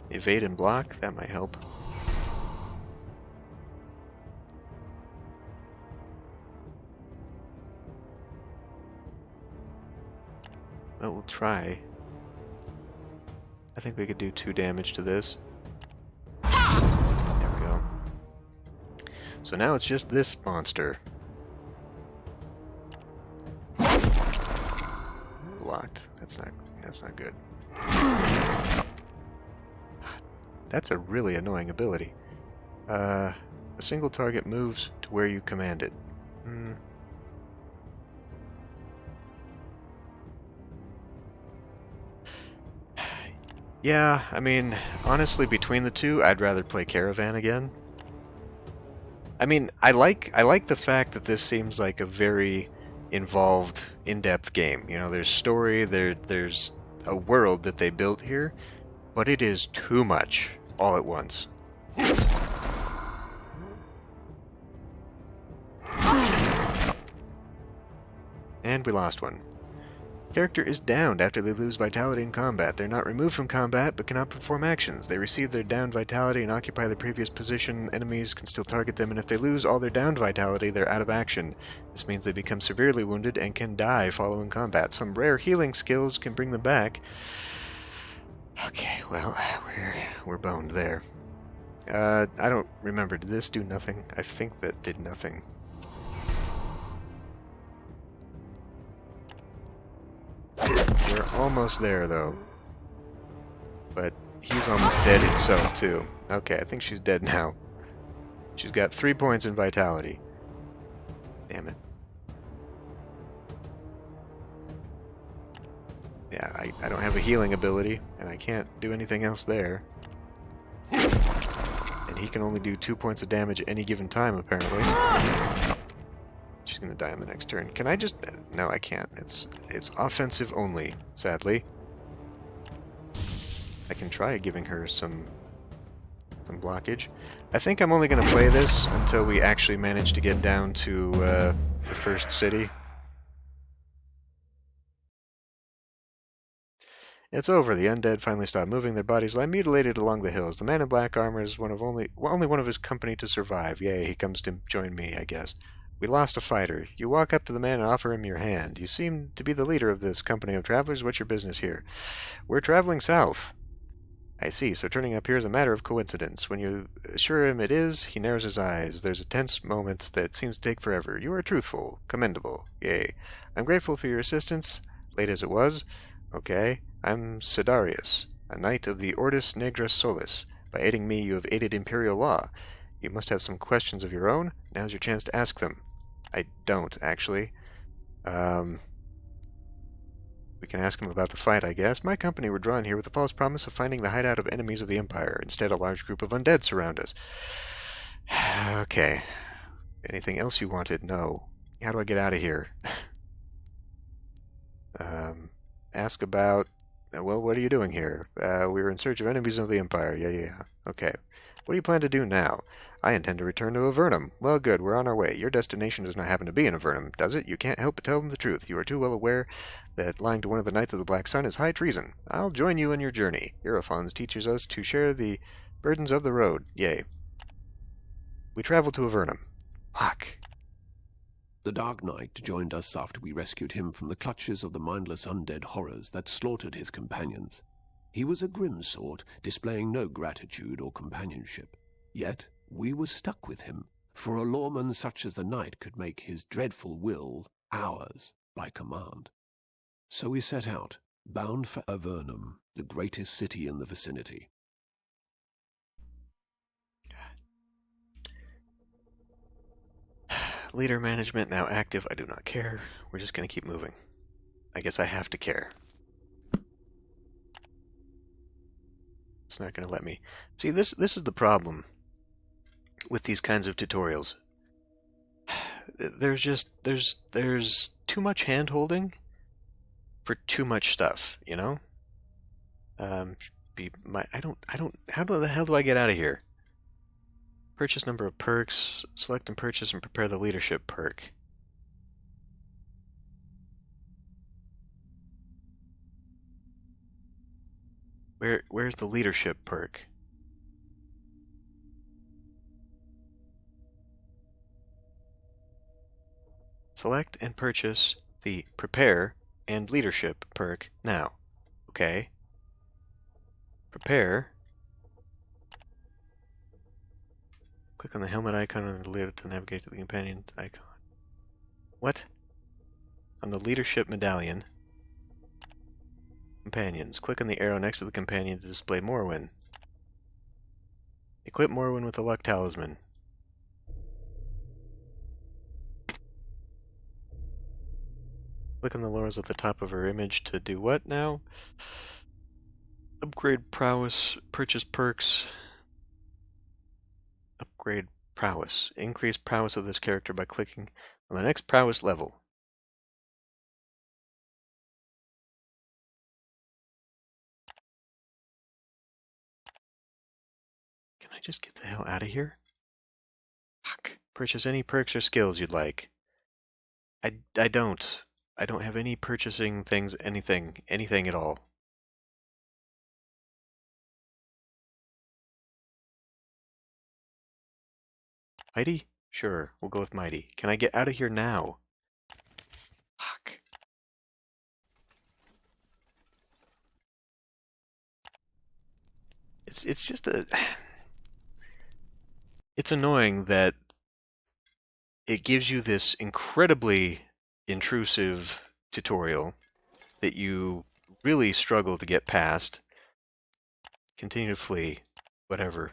Evade and block, that might help. Well, we'll try. I think we could do 2 damage to this. There we go. So now it's just this monster. Blocked. That's not good. That's a really annoying ability. A single target moves to where you command it. Yeah, I mean, honestly, between the two, I'd rather play Caravan again. I mean, I like the fact that this seems like a very involved, in-depth game. You know, there's story, there's a world that they built here, but it is too much all at once. And we lost one. Character is downed after they lose vitality in combat. They're not removed from combat, but cannot perform actions. They receive their downed vitality and occupy the previous position. Enemies can still target them, and if they lose all their downed vitality, they're out of action. This means they become severely wounded and can die following combat. Some rare healing skills can bring them back. Okay, well, we're boned there. I don't remember. Did this do nothing? I think that did nothing. We're almost there, though. But he's almost dead himself, too. Okay, I think she's dead now. She's got 3 points in vitality. Damn it. Yeah, I don't have a healing ability, and I can't do anything else there. And he can only do 2 points of damage at any given time, apparently. She's gonna die on the next turn. Can I just... No, I can't. It's offensive only, sadly. I can try giving her some blockage. I think I'm only gonna play this until we actually manage to get down to the first city. It's over. The undead finally stop moving. Their bodies lie mutilated along the hills. The man in black armor is only one of his company to survive. Yay, he comes to join me, I guess. We lost a fighter. You walk up to the man and offer him your hand. You seem to be the leader of this company of travelers. What's your business here? We're traveling south. I see, so turning up here is a matter of coincidence. When you assure him it is, he narrows his eyes. There's a tense moment that seems to take forever. You are truthful. Commendable. Yay. I'm grateful for your assistance, late as it was. Okay. I'm Sidarius, a knight of the Ordo Negra Solis. By aiding me, you have aided Imperial law. You must have some questions of your own. Now's your chance to ask them. I don't, actually. We can ask him about the fight, I guess. My company were drawn here with the false promise of finding the hideout of enemies of the Empire. Instead, a large group of undead surround us. Okay. Anything else you wanted? No. How do I get out of here? Ask about... Well, what are you doing here? We were in search of enemies of the Empire. Yeah. Okay. What do you plan to do now? I intend to return to Avernum. Well, good, we're on our way. Your destination does not happen to be in Avernum, does it? You can't help but tell them the truth. You are too well aware that lying to one of the Knights of the Black Sun is high treason. I'll join you on your journey. Hierophants teaches us to share the burdens of the road. Yea. We travel to Avernum. Fuck. The Dark Knight joined us after we rescued him from the clutches of the mindless undead horrors that slaughtered his companions. He was a grim sort, displaying no gratitude or companionship. Yet we were stuck with him, for a lawman such as the Knight could make his dreadful will ours by command. So we set out, bound for Avernum, the greatest city in the vicinity. Leader management now active. I do not care. We're just going to keep moving. I guess I have to care. It's not going to let me. See, this is the problem with these kinds of tutorials. There's too much hand-holding for too much stuff, you know? How the hell do I get out of here? Purchase number of perks, select and purchase and prepare the leadership perk. Where's the leadership perk? Select and purchase the prepare and leadership perk now. Okay. Prepare. Click on the helmet icon on the leader to navigate to the companion icon. What? On the leadership medallion. Companions. Click on the arrow next to the companion to display Morrowind. Equip Morrowind with the luck talisman. Click on the laurels at the top of her image to do what now? Upgrade prowess, purchase perks. Upgrade prowess. Increase prowess of this character by clicking on the next prowess level. Can I just get the hell out of here? Fuck. Purchase any perks or skills you'd like. I don't. I don't have any purchasing things, anything at all. Mighty? Sure, we'll go with Mighty. Can I get out of here now? Fuck. It's just a... It's annoying that it gives you this incredibly intrusive tutorial that you really struggle to get past. Continue to flee. Whatever.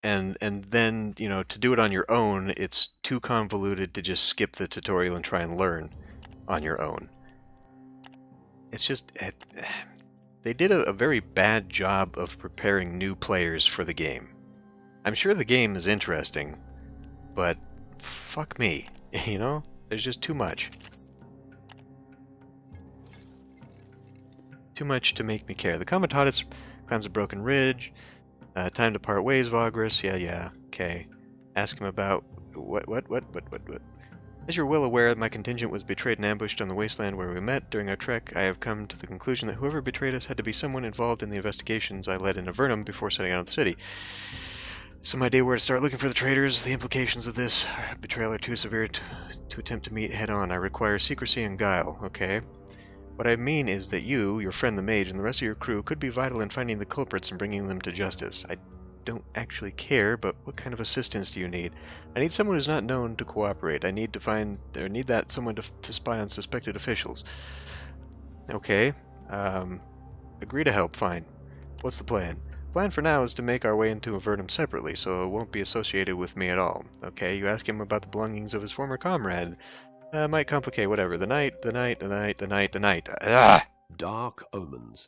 And then, you know, to do it on your own, it's too convoluted to just skip the tutorial and try and learn on your own. It's just... They did a very bad job of preparing new players for the game. I'm sure the game is interesting, but fuck me, you know? There's just too much. Too much to make me care. The Comitatus climbs a broken ridge. Time to part ways, Vagrus. Yeah, okay. Ask him about... What? As you're well aware, my contingent was betrayed and ambushed on the wasteland where we met. During our trek, I have come to the conclusion that whoever betrayed us had to be someone involved in the investigations I led in Avernum before setting out of the city. Some idea where to start looking for the traitors. The implications of this betrayal are too severe to attempt to meet head-on. I require secrecy and guile, okay? What I mean is that you, your friend the mage, and the rest of your crew could be vital in finding the culprits and bringing them to justice. I don't actually care, but what kind of assistance do you need? I need someone who's not known to cooperate. I need that someone to spy on suspected officials. Okay. Agree to help, fine. What's the plan? Plan for now is to make our way into Avernum separately, so it won't be associated with me at all. Okay, you ask him about the belongings of his former comrade. Might complicate, whatever. The night, the night, the night, the night, the night. Ah! Dark omens.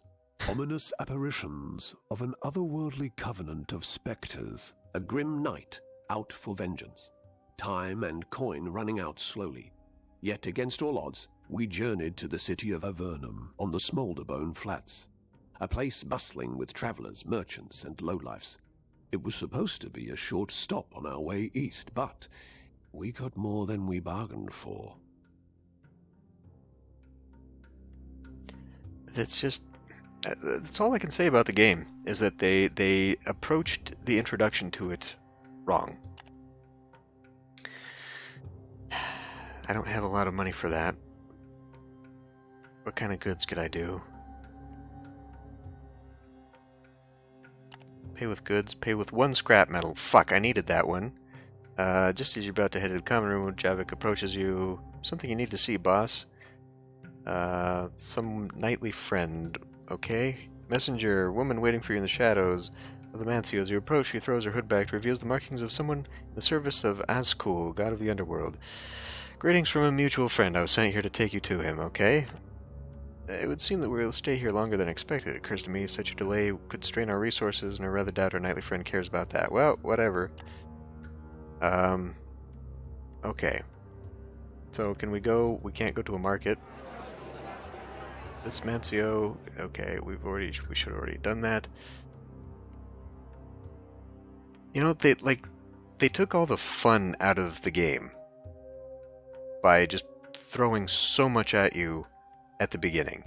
Ominous apparitions of an otherworldly covenant of spectres. A grim night out for vengeance. Time and coin running out slowly. Yet against all odds, we journeyed to the city of Avernum on the Smoulderbone Flats. A place bustling with travellers, merchants, and lowlifes. It was supposed to be a short stop on our way east, but we got more than we bargained for. It's just... That's all I can say about the game, is that they approached the introduction to it wrong. I don't have a lot of money for that. What kind of goods could I do? Pay with goods, pay with 1 scrap metal. Fuck, I needed that one. Just as you're about to head to the common room, Javik approaches you. Something you need to see, boss. Some knightly friend, okay? Messenger, woman waiting for you in the shadows of the mansion. As you approach, she throws her hood back, reveals the markings of someone in the service of Azkul, god of the underworld. Greetings from a mutual friend. I was sent here to take you to him, okay? It would seem that we'll stay here longer than expected. It occurs to me such a delay could strain our resources, and I rather doubt our knightly friend cares about that. Well, whatever. Okay. So, can we go? We can't go to a market. This Mancio, okay, we should have already done that. You know, they took all the fun out of the game by just throwing so much at you at the beginning.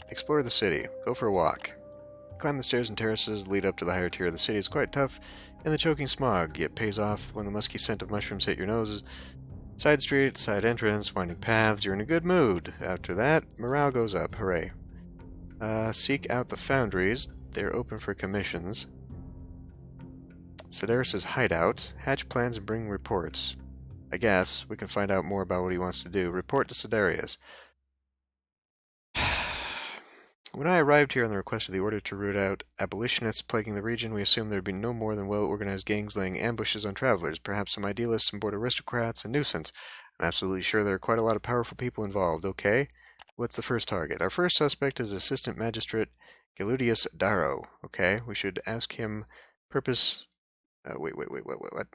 Explore the city. Go for a walk. Climb the stairs and terraces that lead up to the higher tier of the city. It's quite tough in the choking smog, yet pays off when the musky scent of mushrooms hit your noses. Side street, side entrance, winding paths. You're in a good mood. After that, morale goes up. Hooray. Seek out the foundries. They're open for commissions. Sedaris' hideout. Hatch plans and bring reports. I guess we can find out more about what he wants to do. Report to Sedaris. When I arrived here on the request of the Order to root out abolitionists plaguing the region, we assumed there would be no more than well-organized gangs laying ambushes on travelers, perhaps some idealists, some bored aristocrats, a nuisance. I'm absolutely sure there are quite a lot of powerful people involved. Okay, what's the first target? Our first suspect is Assistant Magistrate Galudius Darrow. Okay, we should ask him purpose... what?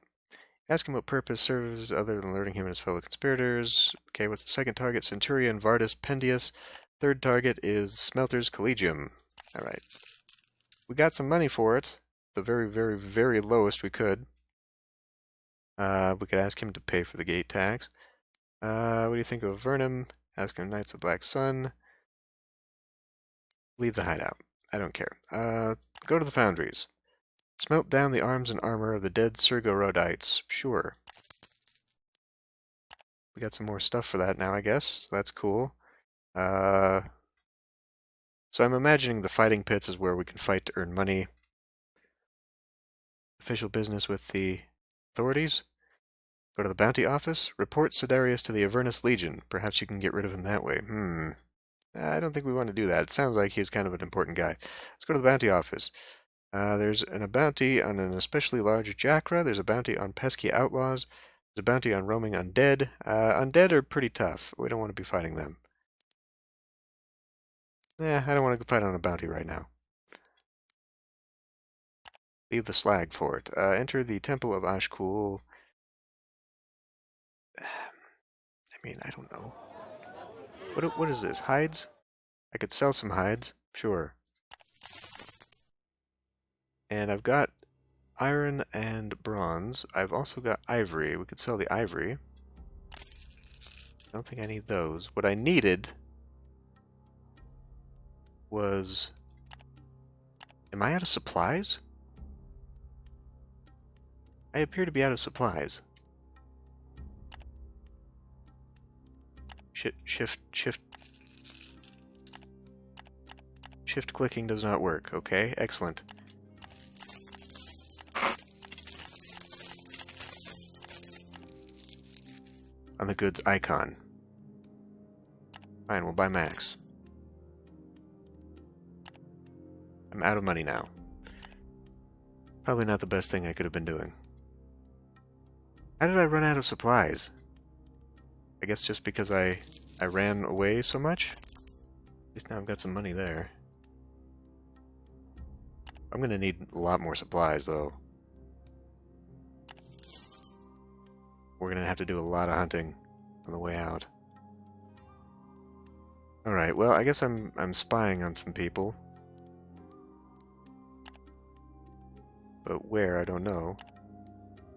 Ask him what purpose serves other than alerting him and his fellow conspirators. Okay, what's the second target? Centurion Vardus Pendius. Third target is Smelter's Collegium. Alright. We got some money for it. The very, very, very lowest we could. We could ask him to pay for the gate tax. What do you think of Vernum? Ask him Knights of Black Sun. Leave the hideout. I don't care. Go to the foundries. Smelt down the arms and armor of the dead Sergorodites. Sure. We got some more stuff for that now, I guess. So that's cool. So I'm imagining the fighting pits is where we can fight to earn money. Official business with the authorities. Go to the bounty office. Report Sidarius to the Avernus Legion. Perhaps you can get rid of him that way. I don't think we want to do that. It sounds like he's kind of an important guy. Let's go to the bounty office. There's a bounty on an especially large Jacra. There's a bounty on pesky outlaws. There's a bounty on roaming undead. Undead are pretty tough. We don't want to be fighting them. I don't want to fight on a bounty right now. Leave the slag for it. Enter the Temple of Ashkul. I don't know. What is this? Hides? I could sell some hides. Sure. And I've got iron and bronze. I've also got ivory. We could sell the ivory. I don't think I need those. What I needed was... Am I out of supplies? I appear to be out of supplies. Shift clicking does not work. Okay, excellent. On the goods icon. Fine, we'll buy max. I'm out of money now. Probably not the best thing I could have been doing. How did I run out of supplies? I guess just because I ran away so much? At least now I've got some money there. I'm gonna need a lot more supplies, though. We're gonna have to do a lot of hunting on the way out. Alright, well, I guess I'm spying on some people. But where, I don't know.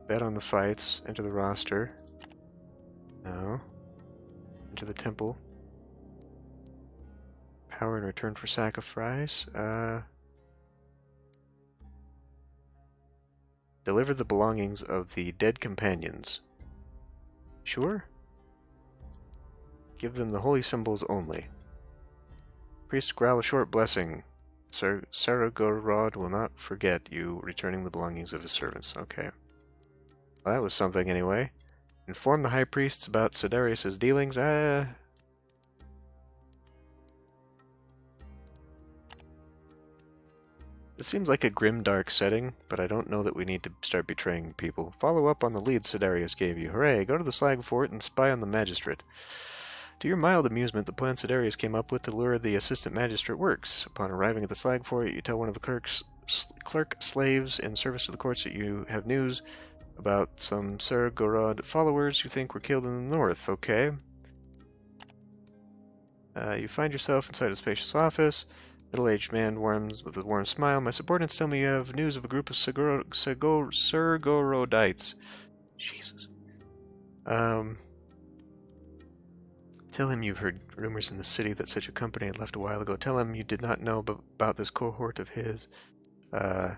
Bet on the fights, enter the roster. No. Enter the temple. Power in return for sacrifice. Deliver the belongings of the dead companions. Sure? Give them the holy symbols only. Priest growl a short blessing. Saragorod will not forget you, returning the belongings of his servants. Okay. Well, that was something anyway. Inform the high priests about Sidarius' dealings. It seems like a grim, dark setting, but I don't know that we need to start betraying people. Follow up on the lead Sidarius gave you. Hooray! Go to the slag fort and spy on the magistrate. To your mild amusement, the plan Sidarius came up with to lure the assistant magistrate works. Upon arriving at the slag fort, you tell one of the clerk slaves in service to the courts that you have news about some Saragorod followers you think were killed in the north. Okay. You find yourself inside a spacious office. Middle-aged man warms with a warm smile. My subordinates tell me you have news of a group of Sargorodites. Jesus. Tell him you've heard rumors in the city that such a company had left a while ago. Tell him you did not know about this cohort of his. Tell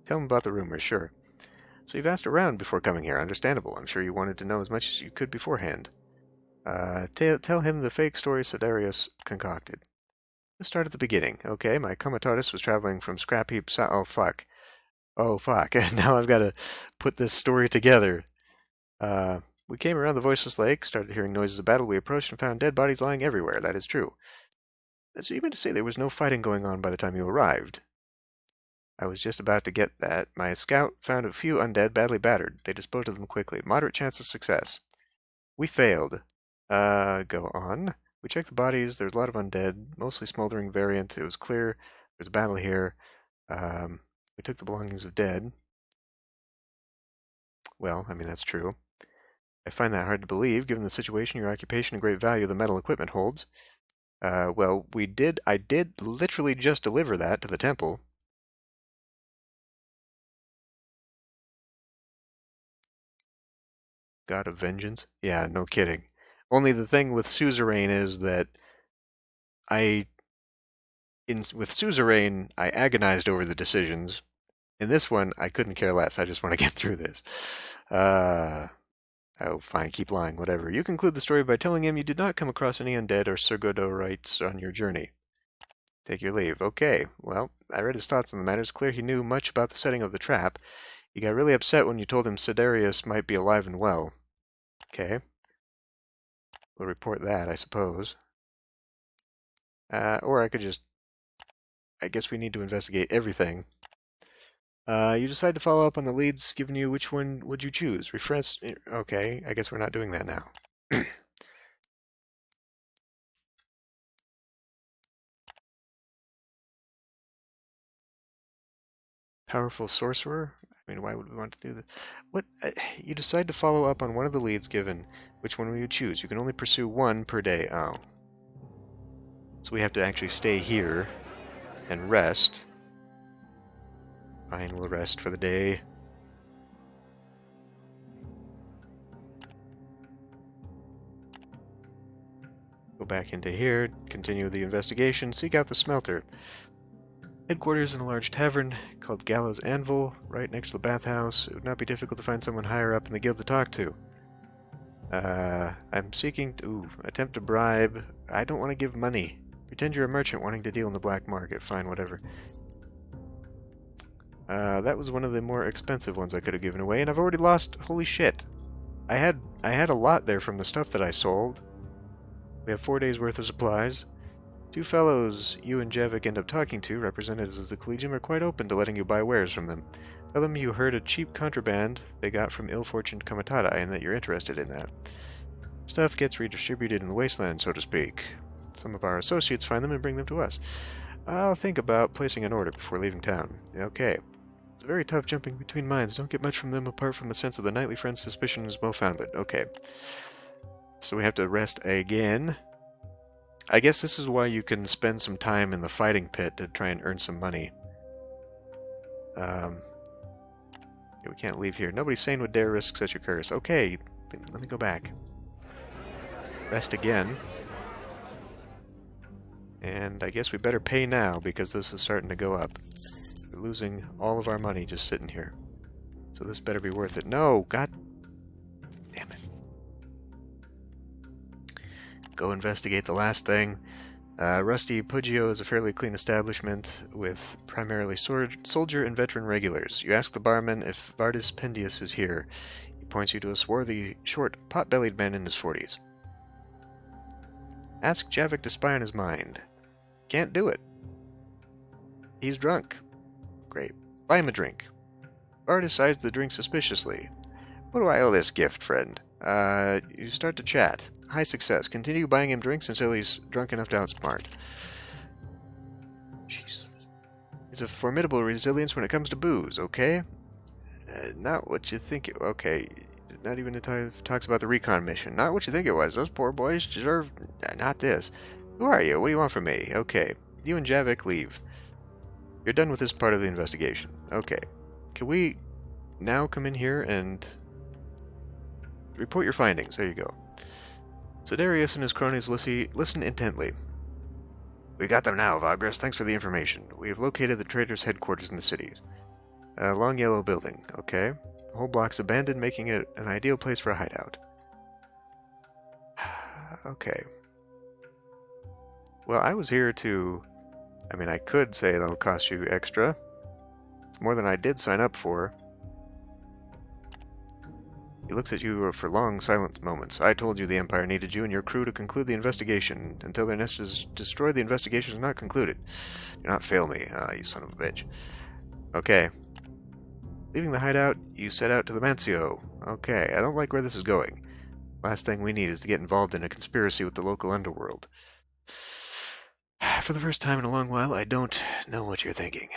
him about the rumors, sure. So you've asked around before coming here. Understandable. I'm sure you wanted to know as much as you could beforehand. Tell him the fake story Sidarius concocted. Let's start at the beginning. Okay, my comitatus was traveling from Scrap Heap Oh, fuck. Oh, fuck. Now I've got to put this story together. We came around the Voiceless Lake, started hearing noises of battle. We approached and found dead bodies lying everywhere. That is true. So you meant to say there was no fighting going on by the time you arrived? I was just about to get that. My scout found a few undead, badly battered. They disposed of them quickly. Moderate chance of success. We failed. Go on. We checked the bodies. There's a lot of undead, mostly smoldering variant. It was clear there's a battle here. We took the belongings of dead. Well, I mean, that's true. I find that hard to believe, given the situation, your occupation, and great value the metal equipment holds. Well, I did literally just deliver that to the temple. God of Vengeance? Yeah, no kidding. Only the thing with Suzerain is that with Suzerain, I agonized over the decisions. In this one, I couldn't care less. I just want to get through this. Oh, fine, keep lying, whatever. You conclude the story by telling him you did not come across any undead or Surgodorites on your journey. Take your leave. Okay, well, I read his thoughts on the matter. It's clear he knew much about the setting of the trap. He got really upset when you told him Sidarius might be alive and well. Okay. We'll report that, I suppose. Or I could just... I guess we need to investigate everything. You decide to follow up on the leads given you. Which one would you choose? Refresh... Okay, I guess we're not doing that now. Powerful sorcerer? I mean, why would we want to do that? What? You decide to follow up on one of the leads given. Which one will you choose? You can only pursue one per day. Oh. So we have to actually stay here and rest. Fine, we'll rest for the day. Go back into here, continue the investigation, seek out the smelter. Headquarters in a large tavern called Gallows Anvil, right next to the bathhouse. It would not be difficult to find someone higher up in the guild to talk to. I'm seeking to attempt to bribe. I don't want to give money. Pretend you're a merchant wanting to deal in the black market. Fine, whatever. That was one of the more expensive ones I could have given away, and I've already lost. Holy shit! I had a lot there from the stuff that I sold. We have 4 days worth of supplies. Two fellows you and Javik end up talking to, representatives of the Collegium, are quite open to letting you buy wares from them. Tell them you heard a cheap contraband they got from ill-fortuned Kamatata and that you're interested in that. Stuff gets redistributed in the wasteland, so to speak. Some of our associates find them and bring them to us. I'll think about placing an order before leaving town. Okay. It's very tough jumping between minds. Don't get much from them apart from a sense of the nightly friend's suspicion is well-founded. Okay. So we have to rest again. I guess this is why you can spend some time in the fighting pit to try and earn some money. We can't leave here. Nobody sane would dare risk such a curse. Okay, let me go back. Rest again. And I guess we better pay now because this is starting to go up. We're losing all of our money just sitting here. So this better be worth it. No! God damn it. Go investigate the last thing. Rusty Puggio is a fairly clean establishment with primarily soldier and veteran regulars. You ask the barman if Vardis Pendius is here. He points you to a swarthy, short, pot-bellied man in his 40s. Ask Javik to spy on his mind. Can't do it. He's drunk. Great. Buy him a drink. Vardis eyes the drink suspiciously. What do I owe this gift, friend? You start to chat. High success. Continue buying him drinks until he's drunk enough to outsmart. Jesus. He's a formidable resilience when it comes to booze, okay? Not what you think it... Okay. Not even talks about the recon mission. Not what you think it was. Those poor boys deserve... Not this. Who are you? What do you want from me? Okay. You and Javik leave. You're done with this part of the investigation. Okay. Can we now come in here and... report your findings? There you go. So Darius and his cronies listen intently. We got them now, Vagrus. Thanks for the information. We have located the trader's headquarters in the city. A long yellow building. Okay. The whole block's abandoned, making it an ideal place for a hideout. Okay. Well, I was here to... I mean, I could say that'll cost you extra. It's more than I did sign up for. He looks at you for long, silent moments. I told you the Empire needed you and your crew to conclude the investigation. Until their nest is destroyed, the investigation is not concluded. Do not fail me, you son of a bitch. Okay. Leaving the hideout, you set out to the Mancio. Okay, I don't like where this is going. Last thing we need is to get involved in a conspiracy with the local underworld. For the first time in a long while, I don't know what you're thinking.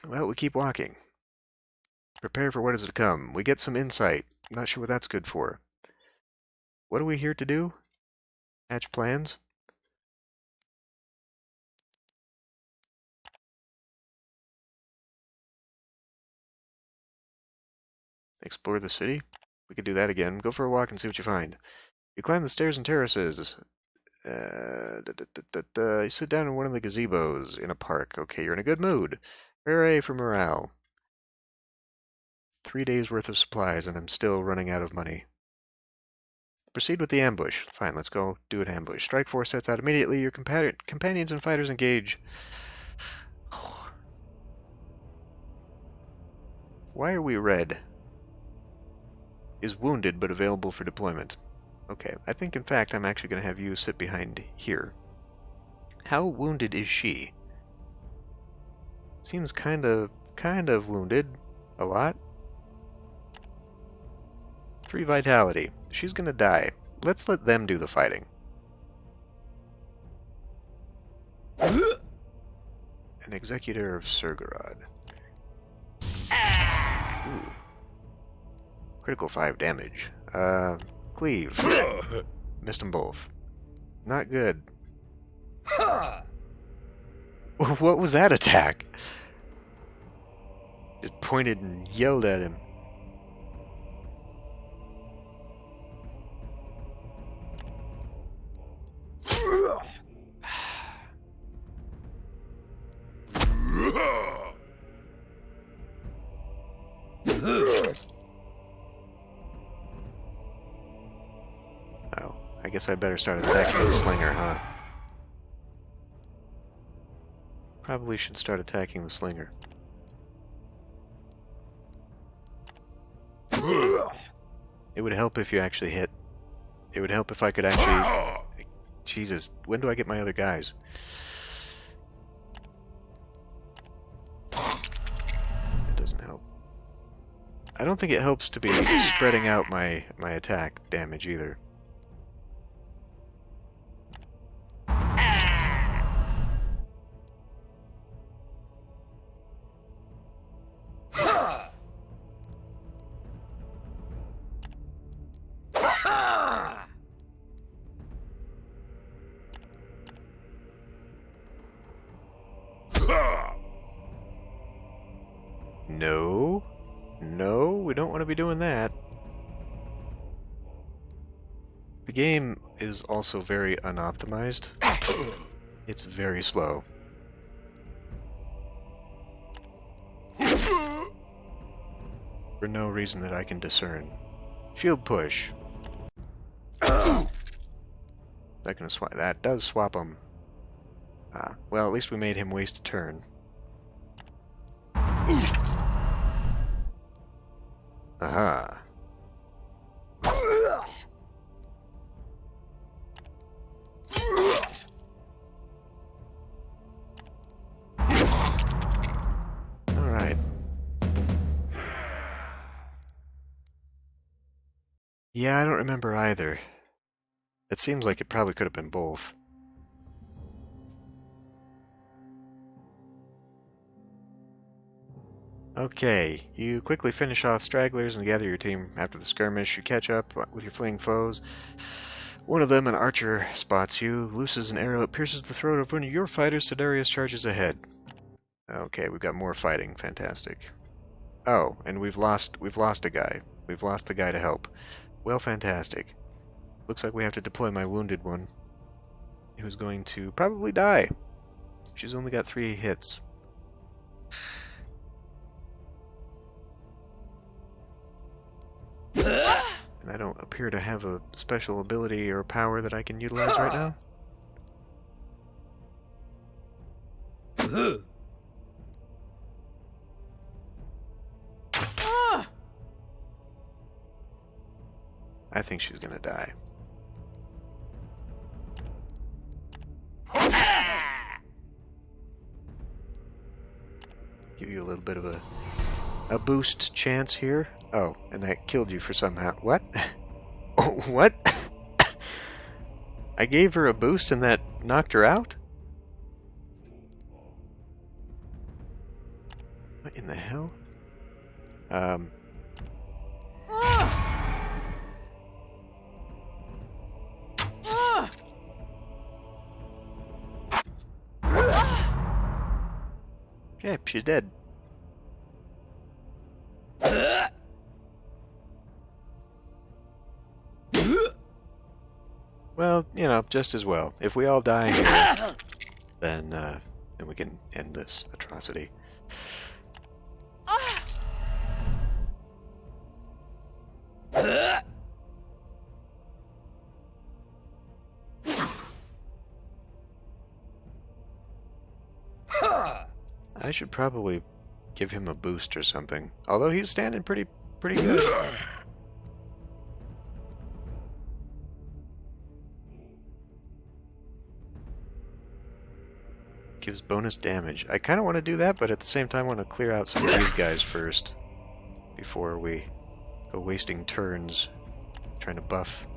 Well, we keep walking. Prepare for what is to come. We get some insight. I'm not sure what that's good for. What are we here to do? Hatch plans? Explore the city? We could do that again. Go for a walk and see what you find. You climb the stairs and terraces. You sit down in one of the gazebos in a park. Okay, you're in a good mood. Hooray for morale. 3 days worth of supplies and I'm still running out of money. Proceed with the ambush. Fine, let's go do an ambush. Strike force sets out immediately. Your companions and fighters engage. Why are we red? Is wounded but available for deployment. Okay, I think in fact I'm actually going to have you sit behind here. How wounded is she? Seems kind of wounded. A lot. 3 vitality. She's gonna die. Let's let them do the fighting. An executor of Surgorod. Ooh. Critical 5 damage. Cleave. Missed them both. Not good. What was that attack? Just pointed and yelled at him. Oh, I guess I better start attacking the slinger, huh? Probably should start attacking the slinger. It would help if you actually hit. It would help if I could actually... Jesus, when do I get my other guys? It doesn't help. I don't think it helps to be spreading out my attack damage either. No. No, we don't want to be doing that. The game is also very unoptimized. It's very slow. For no reason that I can discern. Shield push. That does swap him. Ah, well, at least we made him waste a turn. Aha. Alright. Yeah, I don't remember either. It seems like it probably could have been both. Okay, you quickly finish off stragglers and gather your team after the skirmish. You catch up with your fleeing foes. One of them, an archer, spots you, looses an arrow, it pierces the throat of one of your fighters. Sidarius charges ahead. Okay, we've got more fighting. Fantastic. Oh, and we've lost a guy. We've lost the guy to help. Well, fantastic. Looks like we have to deploy my wounded one, who's going to probably die. She's only got 3 hits. And I don't appear to have a special ability or power that I can utilize right now. I think she's gonna die. Give you a little bit of a boost chance here. Oh, and that killed you for somehow. What? Oh, what? I gave her a boost and that knocked her out? What in the hell? Okay, she's dead. Well, you know, just as well. If we all die here, then we can end this atrocity. I should probably give him a boost or something. Although he's standing pretty good. Gives bonus damage. I kind of want to do that, but at the same time I want to clear out some of these guys first before we go wasting turns trying to buff.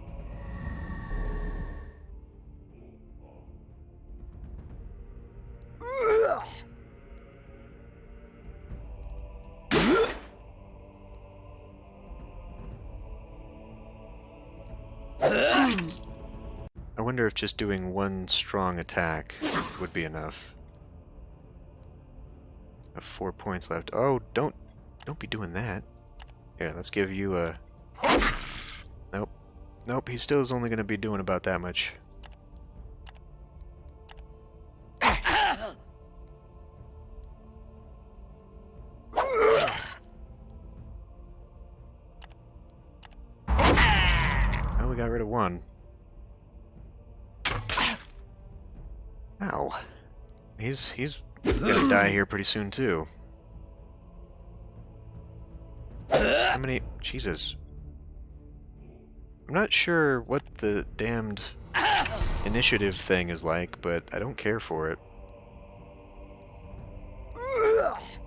I wonder if just doing one strong attack would be enough. I have 4 points left. Oh, don't be doing that. Here, let's give you a... Nope. Nope, he still is only going to be doing about that much. Well, we got rid of one. Ow. He's gonna die here pretty soon too. How many? Jesus. I'm not sure what the damned initiative thing is like, but I don't care for it.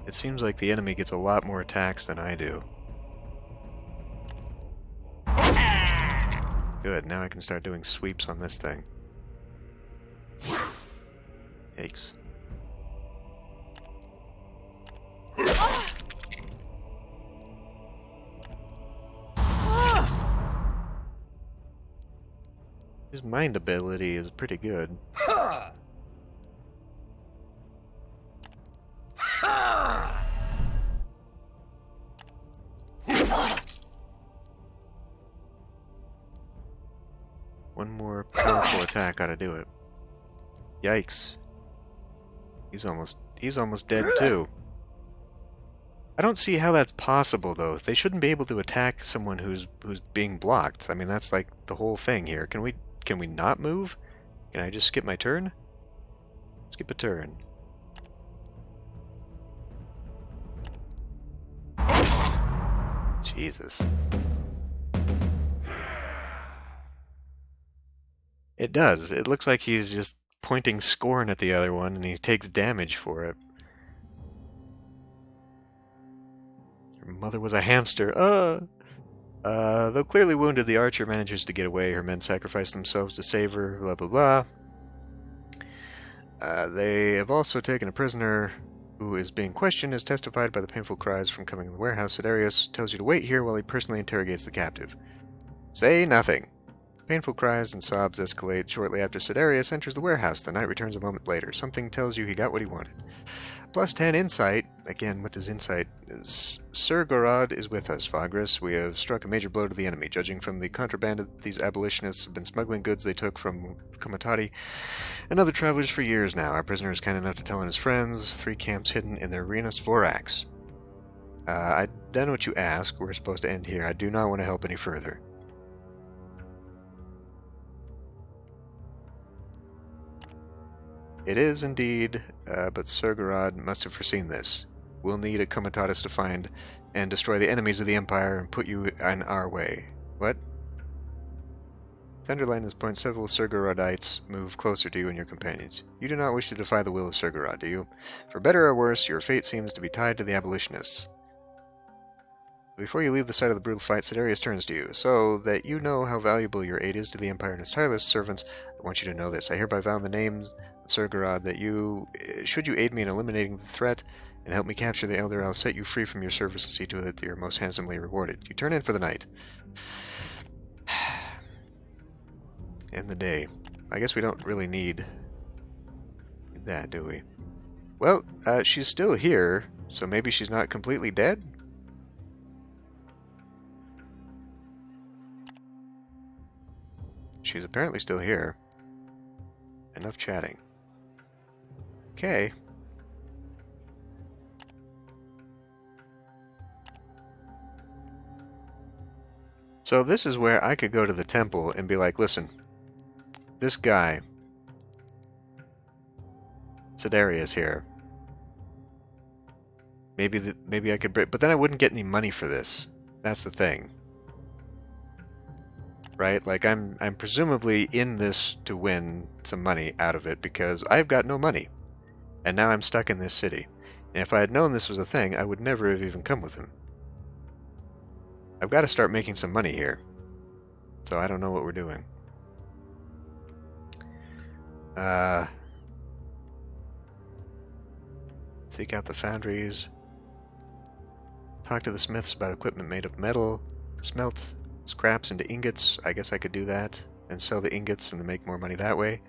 It seems like the enemy gets a lot more attacks than I do. Good, now I can start doing sweeps on this thing. Yikes. His mind ability is pretty good. One more powerful attack ought to do it. Yikes. He's almost dead too. I don't see how that's possible though. They shouldn't be able to attack someone who's being blocked. I mean, that's like the whole thing here. Can we not move? Can I just skip my turn? Skip a turn. Jesus. It does. It looks like he's just pointing scorn at the other one, and he takes damage for it. Her mother was a hamster. Though clearly wounded, the archer manages to get away. Her men sacrifice themselves to save her, blah blah blah. They have also taken a prisoner who is being questioned, as testified by the painful cries from coming in the warehouse. Sidarius tells you to wait here while he personally interrogates the captive. Say nothing. Painful cries and sobs escalate shortly after Sidarius enters the warehouse. The knight returns a moment later. Something tells you he got what he wanted. Plus 10 insight. Again, what does insight? Sir Gorod is with us, Vagrus. We have struck a major blow to the enemy. Judging from the contraband these abolitionists have been smuggling goods they took from Komatati and other travelers for years now. Our prisoner is kind enough to tell on his friends. 3 camps hidden in the Arenas Vorax. I've done what you asked. We're supposed to end here. I do not want to help any further. It is indeed, but Sir Gorod must have foreseen this. We'll need a Comitatus to find and destroy the enemies of the Empire and put you on our way. What? Thunderline has pointed several Sir Gorodites move closer to you and your companions. You do not wish to defy the will of Sir Gorod, do you? For better or worse, your fate seems to be tied to the abolitionists. Before you leave the site of the brutal fight, Sidarius turns to you. So that you know how valuable your aid is to the Empire and its tireless servants, I want you to know this. I hereby vow in the names of Sir Gorod that should you aid me in eliminating the threat and help me capture the Elder, I'll set you free from your service and see to it that you're most handsomely rewarded. You turn in for the night. End the day. I guess we don't really need that, do we? Well, she's still here, so maybe she's not completely dead? She's apparently still here. Enough chatting. Okay. So this is where I could go to the temple and be like, listen, this guy, Sidarius here, maybe I could break, but then I wouldn't get any money for this. That's the thing. Right? Like, I'm presumably in this to win some money out of it because I've got no money. And now I'm stuck in this city. And if I had known this was a thing, I would never have even come with him. I've got to start making some money here. So I don't know what we're doing. Seek out the foundries. Talk to the smiths about equipment made of metal. Smelt scraps into ingots. I guess I could do that and sell the ingots and make more money that way.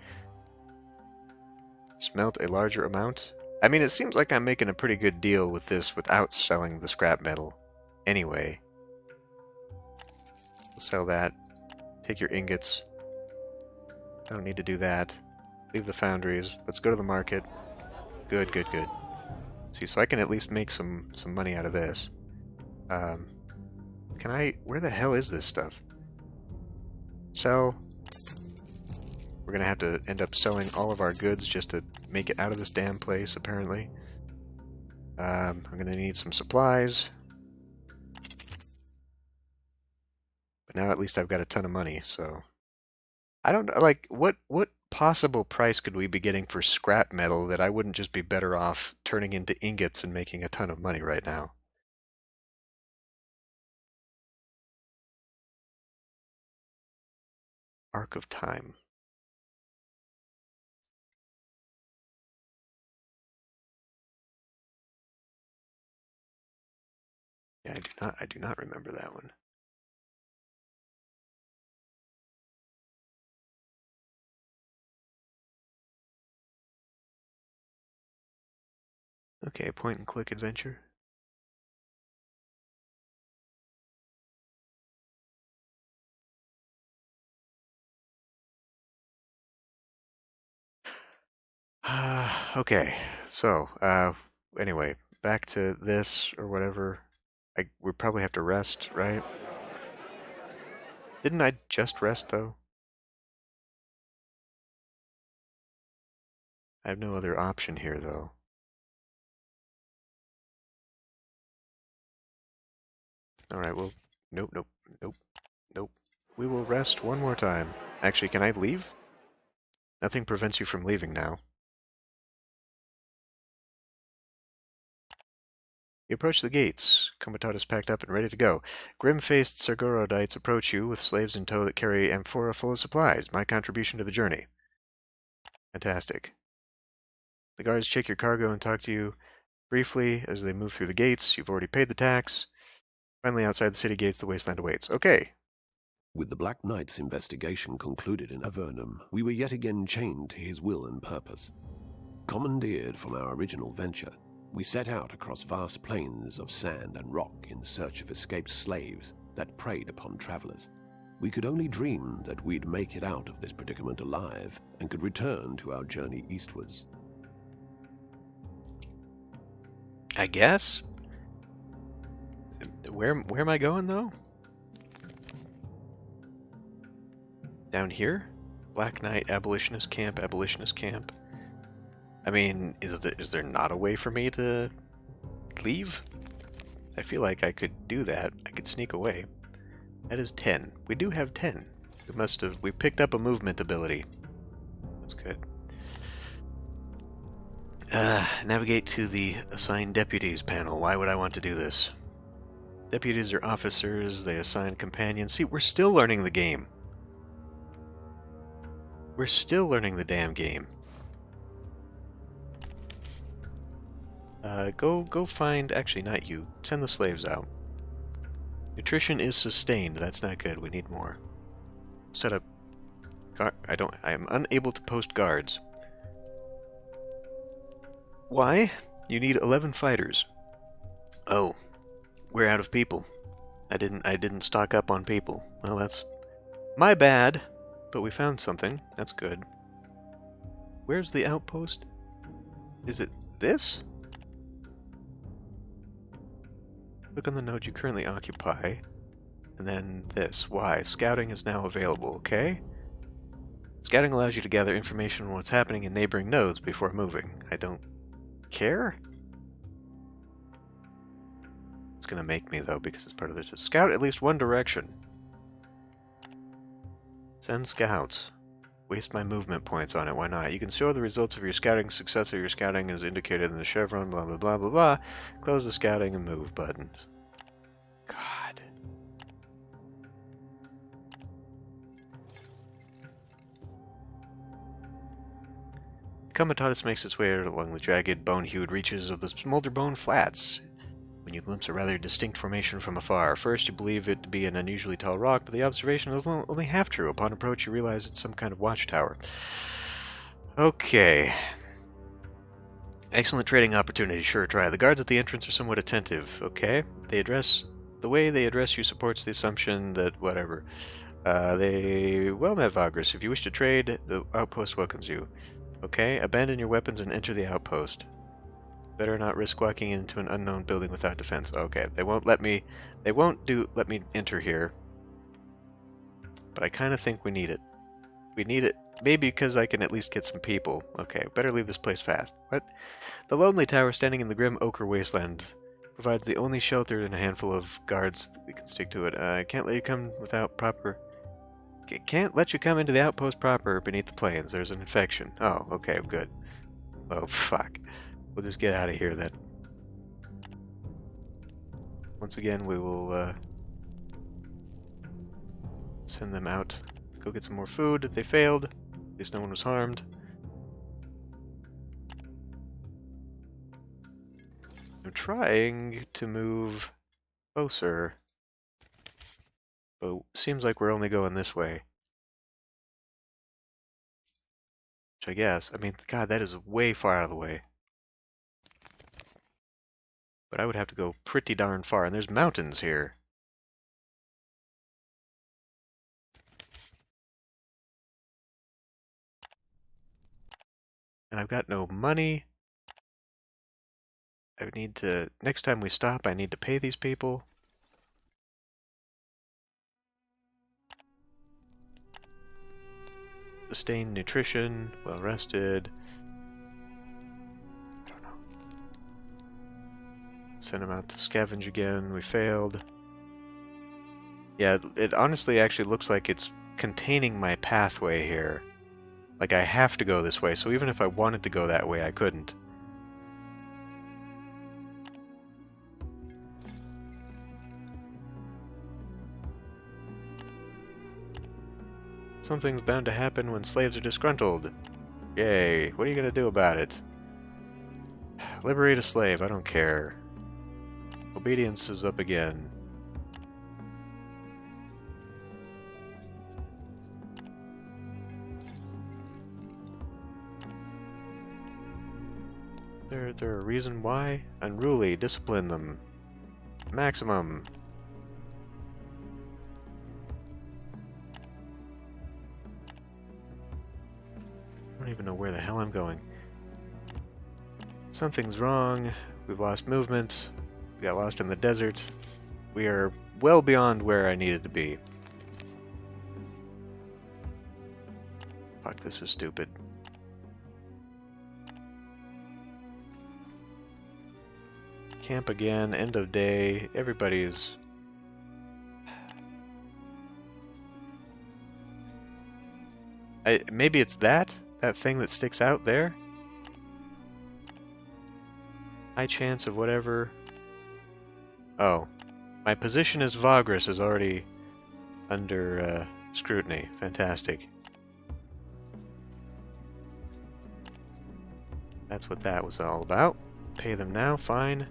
Smelt a larger amount. I mean, it seems like I'm making a pretty good deal with this without selling the scrap metal. Anyway. Sell that. Take your ingots. I don't need to do that. Leave the foundries. Let's go to the market. Good, good, good. See, so I can at least make some money out of this. Can I... Where the hell is this stuff? Sell. We're gonna have to end up selling all of our goods just to make it out of this damn place, apparently. I'm gonna need some supplies. But now at least I've got a ton of money, so... I don't... Like, what possible price could we be getting for scrap metal that I wouldn't just be better off turning into ingots and making a ton of money right now? arc of time. Yeah, I do not remember that one. Okay, point and click adventure. Okay, so, anyway, back to this or whatever. We probably have to rest, right? Didn't I just rest, though? I have no other option here, though. Alright, well, nope, nope, nope, nope. We will rest one more time. Actually, can I leave? Nothing prevents you from leaving now. You approach the gates. Comitatus packed up and ready to go. Grim-faced Sargorodites approach you with slaves in tow that carry amphora full of supplies. My contribution to the journey. Fantastic. The guards check your cargo and talk to you briefly as they move through the gates. You've already paid the tax. Finally, outside the city gates, the wasteland awaits. Okay. With the Black Knight's investigation concluded in Avernum, we were yet again chained to his will and purpose. Commandeered from our original venture, we set out across vast plains of sand and rock in search of escaped slaves that preyed upon travelers. We could only dream that we'd make it out of this predicament alive and could return to our journey eastwards. I guess. Where am I going, though? Down here? Black Knight, Abolitionist Camp, Abolitionist Camp. I mean, is there not a way for me to leave? I feel like I could do that. I could sneak away. That is 10. We do have 10. We picked up a movement ability. That's good. Navigate to the Assign Deputies panel. Why would I want to do this? Deputies are officers. They assign companions. See, we're still learning the game. We're still learning the damn game. Go find... Actually, not you. Send the slaves out. Nutrition is sustained. That's not good. We need more. Set up... I am unable to post guards. Why? You need 11 fighters. Oh. We're out of people. I didn't stock up on people. Well, that's my bad. But we found something. That's good. Where's the outpost? Is it this? Click on the node you currently occupy. And then this. Why? Scouting is now available, okay? Scouting allows you to gather information on what's happening in neighboring nodes before moving. I don't care? It's gonna make me, though, because it's part of this. Scout at least one direction. Send scouts. Waste my movement points on it, why not? You can show the results of your scouting. Success of your scouting is indicated in the chevron, blah blah blah blah blah. Close the scouting and move buttons. God. Comitatus makes its way along the jagged, bone-hued reaches of the Smolderbone Flats. When you glimpse a rather distinct formation from afar, first you believe it to be an unusually tall rock, but the observation is only half true. Upon approach, you realize it's some kind of watchtower. Okay. Excellent trading opportunity, sure try. The guards at the entrance are somewhat attentive, okay? The way they address you supports the assumption that whatever. Well met, Vagrus. If you wish to trade, the outpost welcomes you. Okay, abandon your weapons and enter the outpost. Better not risk walking into an unknown building without defense. Okay, they won't let me enter here. But I kind of think we need it. We need it, maybe because I can at least get some people. Okay, better leave this place fast. What? The lonely tower standing in the grim ochre wasteland provides the only shelter and a handful of guards that can stick to it. Can't let you come without proper... Can't let you come into the outpost proper beneath the plains. There's an infection. Oh, okay, good. Oh, fuck. We'll just get out of here then. Once again, we will send them out go get some more food. They failed. At least no one was harmed. I'm trying to move closer, but seems like we're only going this way. Which I guess, I mean, God, that is way far out of the way. But I would have to go pretty darn far, and there's mountains here. And I've got no money. I need to, next time we stop, I need to pay these people. Sustained nutrition, well rested. I don't know. Send them out to scavenge again. We failed. Yeah, it honestly actually looks like it's containing my pathway here. Like I have to go this way, so even if I wanted to go that way, I couldn't. Something's bound to happen when slaves are disgruntled. Yay, what are you gonna do about it? Liberate a slave, I don't care. Obedience is up again. There a reason why? Unruly, discipline them. Maximum. I don't even know where the hell I'm going. Something's wrong. We've lost movement. We got lost in the desert. We are well beyond where I needed to be. Fuck, this is stupid. Camp again, end of day. Everybody's... maybe it's that thing that sticks out there? High chance of whatever. Oh. My position as Vagrus is already under scrutiny. Fantastic. That's what that was all about. Pay them now, fine.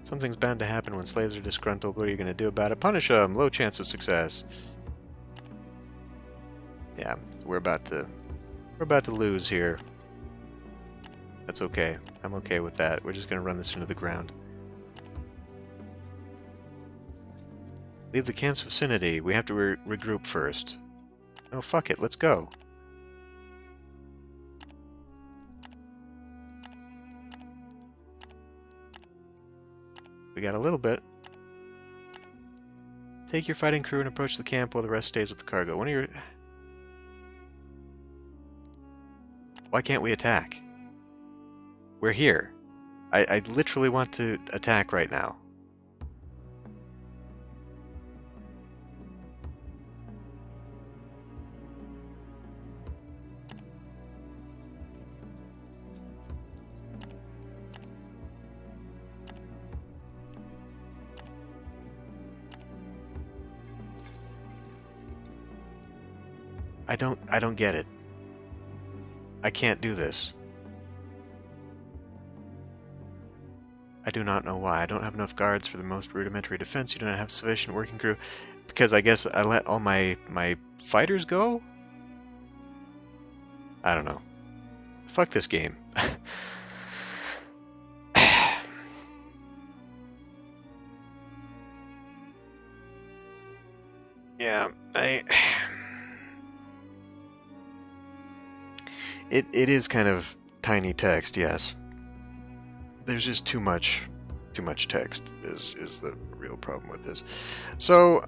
Something's bound to happen when slaves are disgruntled. What are you going to do about it? Punish them! Low chance of success. Yeah, we're about to lose here. That's okay. I'm okay with that. We're just going to run this into the ground. Leave the camp's vicinity. We have to regroup first. Oh, fuck it. Let's go. We got a little bit. Take your fighting crew and approach the camp while the rest stays with the cargo. One of your... Why can't we attack? We're here. I literally want to attack right now. I don't get it. I can't do this. I do not know why. I don't have enough guards for the most rudimentary defense. You don't have sufficient working crew. Because I guess I let all my fighters go? I don't know. Fuck this game. Yeah, It is kind of tiny text, yes. There's just too much text is the real problem with this. So,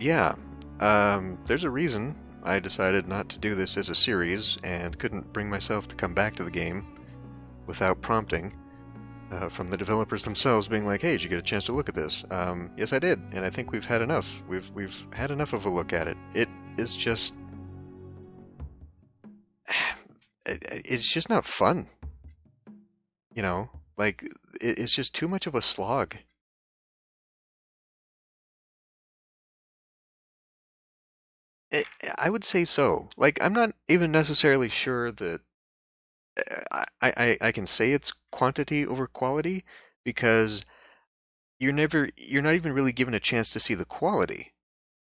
yeah. There's a reason I decided not to do this as a series and couldn't bring myself to come back to the game without prompting from the developers themselves being like, hey, did you get a chance to look at this? Yes, I did, and I think we've had enough. We've had enough of a look at it. It is just... It's just not fun. You know? Like, it's just too much of a slog. I I would say so. Like, I'm not even necessarily sure that I can say it's quantity over quality because you're not even really given a chance to see the quality,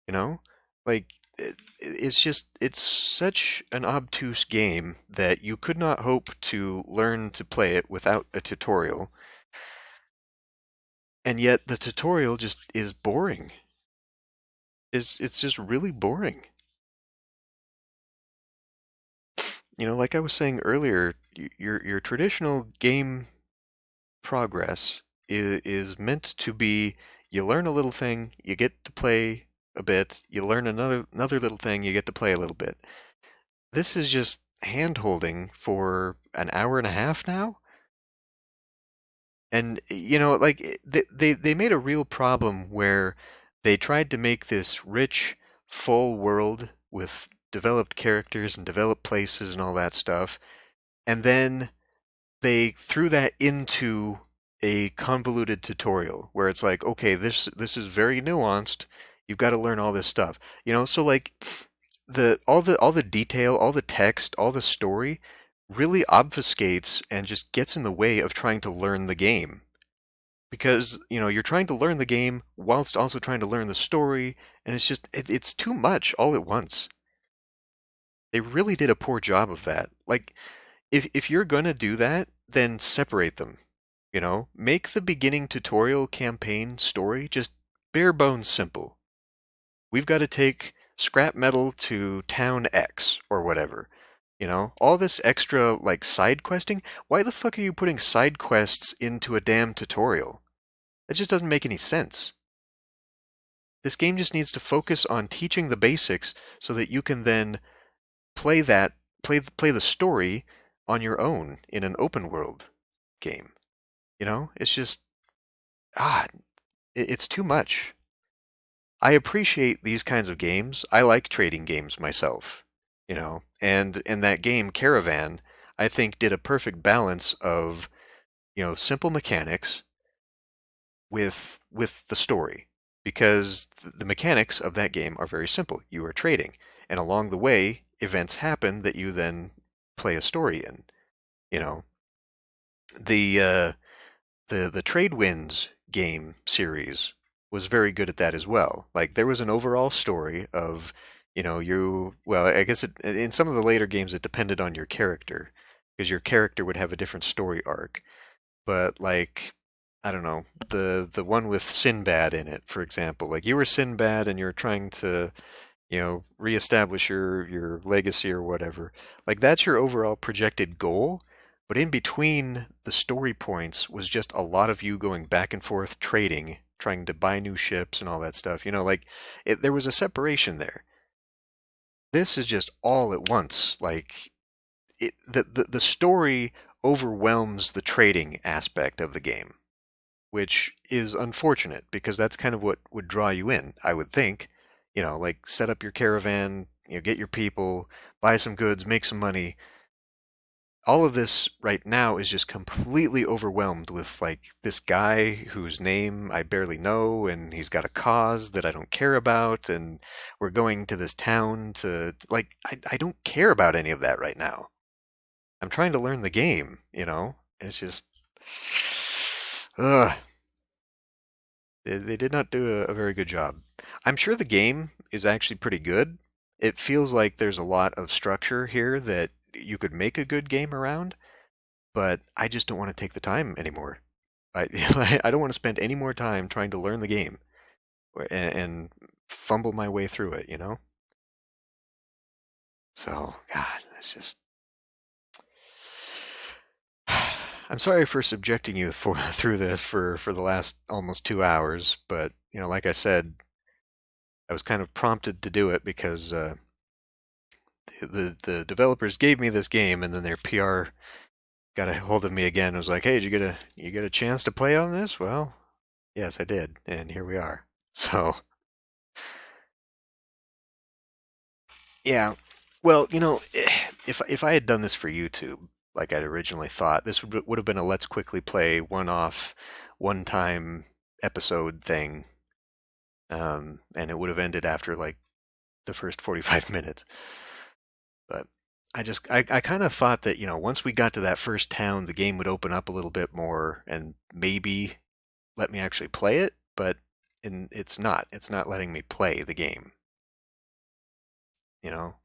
you know? Like, it's just, it's such an obtuse game that you could not hope to learn to play it without a tutorial, and yet the tutorial just is boring. It's just really boring. Like I was saying earlier, your traditional game progress is meant to be you learn a little thing, you get to play a bit, you learn another little thing, you get to play a little bit. This is just hand holding for an hour and a half now. And like they made a real problem where they tried to make this rich, full world with developed characters and developed places and all that stuff, and then they threw that into a convoluted tutorial where it's like, okay, this is very nuanced. You've got to learn all this stuff. So like all the detail, all the text, all the story really obfuscates and just gets in the way of trying to learn the game. Because, you're trying to learn the game whilst also trying to learn the story, and it's too much all at once. They really did a poor job of that. Like, if you're gonna do that, then separate them. Make the beginning tutorial campaign story just bare bones simple. We've got to take scrap metal to town X or whatever. All this extra like side questing. Why the fuck are you putting side quests into a damn tutorial? That just doesn't make any sense. This game just needs to focus on teaching the basics so that you can then play the story on your own in an open world game. It's just ah, it's too much. I appreciate these kinds of games. I like trading games myself, and that game Caravan, I think did a perfect balance of, simple mechanics with the story, because the mechanics of that game are very simple. You are trading, and along the way, events happen that you then play a story in. You know, the the Trade Winds game series was very good at that as well. Like there was an overall story of, well, I guess in some of the later games it depended on your character because your character would have a different story arc. But like, I don't know, the one with Sinbad in it, for example, like you were Sinbad and you're trying to, reestablish your legacy or whatever. Like that's your overall projected goal. But in between the story points was just a lot of you going back and forth trading, trying to buy new ships and all that stuff. Like there was a separation there. This is just all at once. Like the story overwhelms the trading aspect of the game, which is unfortunate because that's kind of what would draw you in, I would think. Like set up your caravan, get your people, buy some goods, make some money. All of this right now is just completely overwhelmed with like this guy whose name I barely know, and he's got a cause that I don't care about, and we're going to this town to like I don't care about any of that right now. I'm trying to learn the game, It's just ugh. They did not do a very good job. I'm sure the game is actually pretty good. It feels like there's a lot of structure here that you could make a good game around, but I just don't want to take the time anymore. I I don't want to spend any more time trying to learn the game and fumble my way through it. So, God, that's just. I'm sorry for subjecting you through this for the last almost 2 hours, but like I said, I was kind of prompted to do it because the developers gave me this game, and then their PR got a hold of me again. And was like, "Hey, did you get a chance to play on this?" Well, yes, I did, and here we are. So, yeah. Well, if I had done this for YouTube, like I'd originally thought, this would have been a let's quickly play one-off, one-time episode thing, and it would have ended after like the first 45 minutes. But I kind of thought that, once we got to that first town, the game would open up a little bit more and maybe let me actually play it, but it's not. It's not letting me play the game, you know?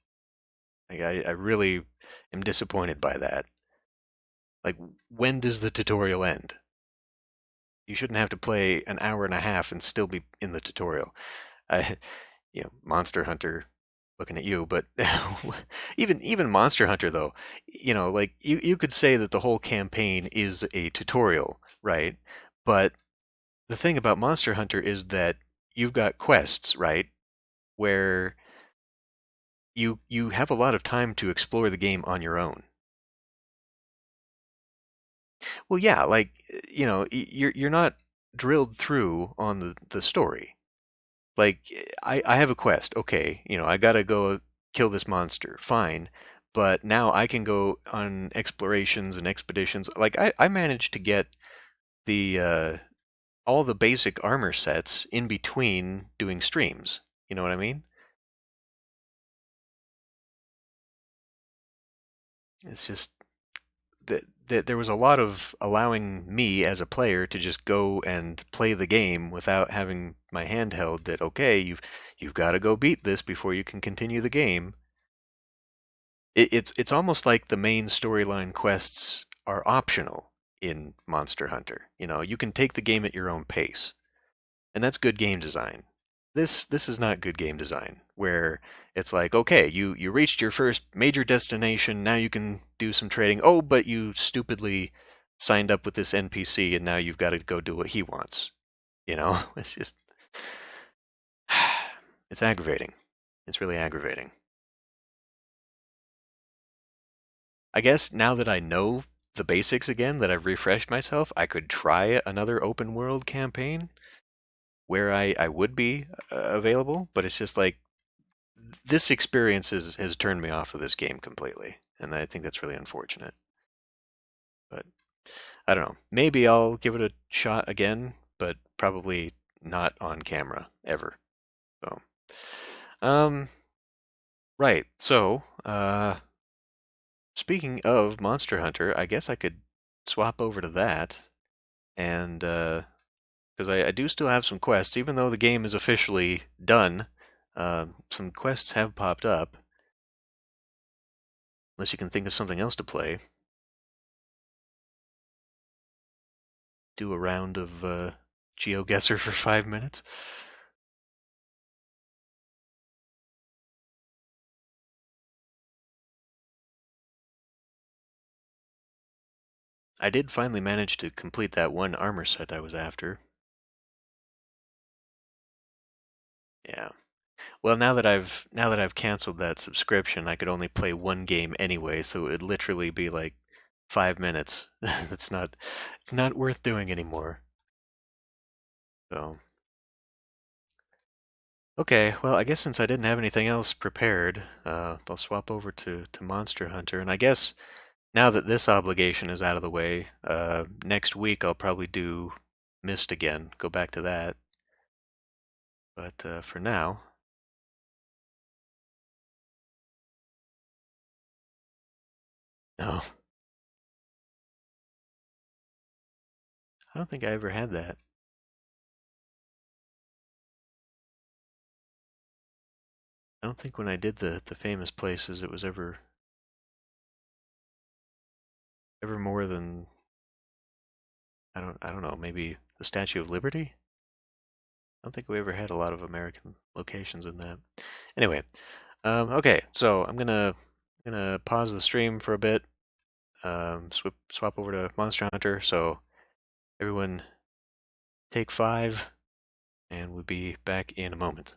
Like I really am disappointed by that. Like, when does the tutorial end? You shouldn't have to play an hour and a half and still be in the tutorial. I, Monster Hunter, looking at you, but even Monster Hunter though, like you could say that the whole campaign is a tutorial, right? But the thing about Monster Hunter is that you've got quests, right? Where you have a lot of time to explore the game on your own. Well, yeah, like you're not drilled through on the story. Like I have a quest. Okay, I gotta go kill this monster. Fine. But now I can go on explorations and expeditions. Like I managed to get the all the basic armor sets in between doing streams. You know what I mean? It's just that there was a lot of allowing me as a player to just go and play the game without having my hand held that okay, you've got to go beat this before you can continue the game. It's almost like the main storyline quests are optional in Monster Hunter. You can take the game at your own pace, and that's good game design. This is not good game design, where it's like, okay, you reached your first major destination, now you can do some trading. Oh, but you stupidly signed up with this NPC, and now you've got to go do what he wants. It's just it's aggravating. It's really aggravating. I guess now that I know the basics again, that I've refreshed myself, I could try another open world campaign where I would be available, but it's just like this experience has turned me off of this game completely, and I think that's really unfortunate. But I don't know. Maybe I'll give it a shot again, but probably not on camera ever. So, um, right. So, speaking of Monster Hunter, I guess I could swap over to that, and because I do still have some quests, even though the game is officially done. Some quests have popped up, unless you can think of something else to play. Do a round of GeoGuessr for 5 minutes. I did finally manage to complete that one armor set I was after. Yeah. Well, now that I've canceled that subscription, I could only play one game anyway, so it would literally be like 5 minutes. It's not worth doing anymore. So, okay, well, I guess since I didn't have anything else prepared, I'll swap over to Monster Hunter. And I guess now that this obligation is out of the way, next week I'll probably do Mist again, go back to that. But for now, no, I don't think I ever had that. I don't think when I did the famous places it was ever more than I don't know, maybe the Statue of Liberty? I don't think we ever had a lot of American locations in that. Anyway, okay, so I'm gonna pause the stream for a bit, swap over to Monster Hunter. So everyone take 5, and we'll be back in a moment.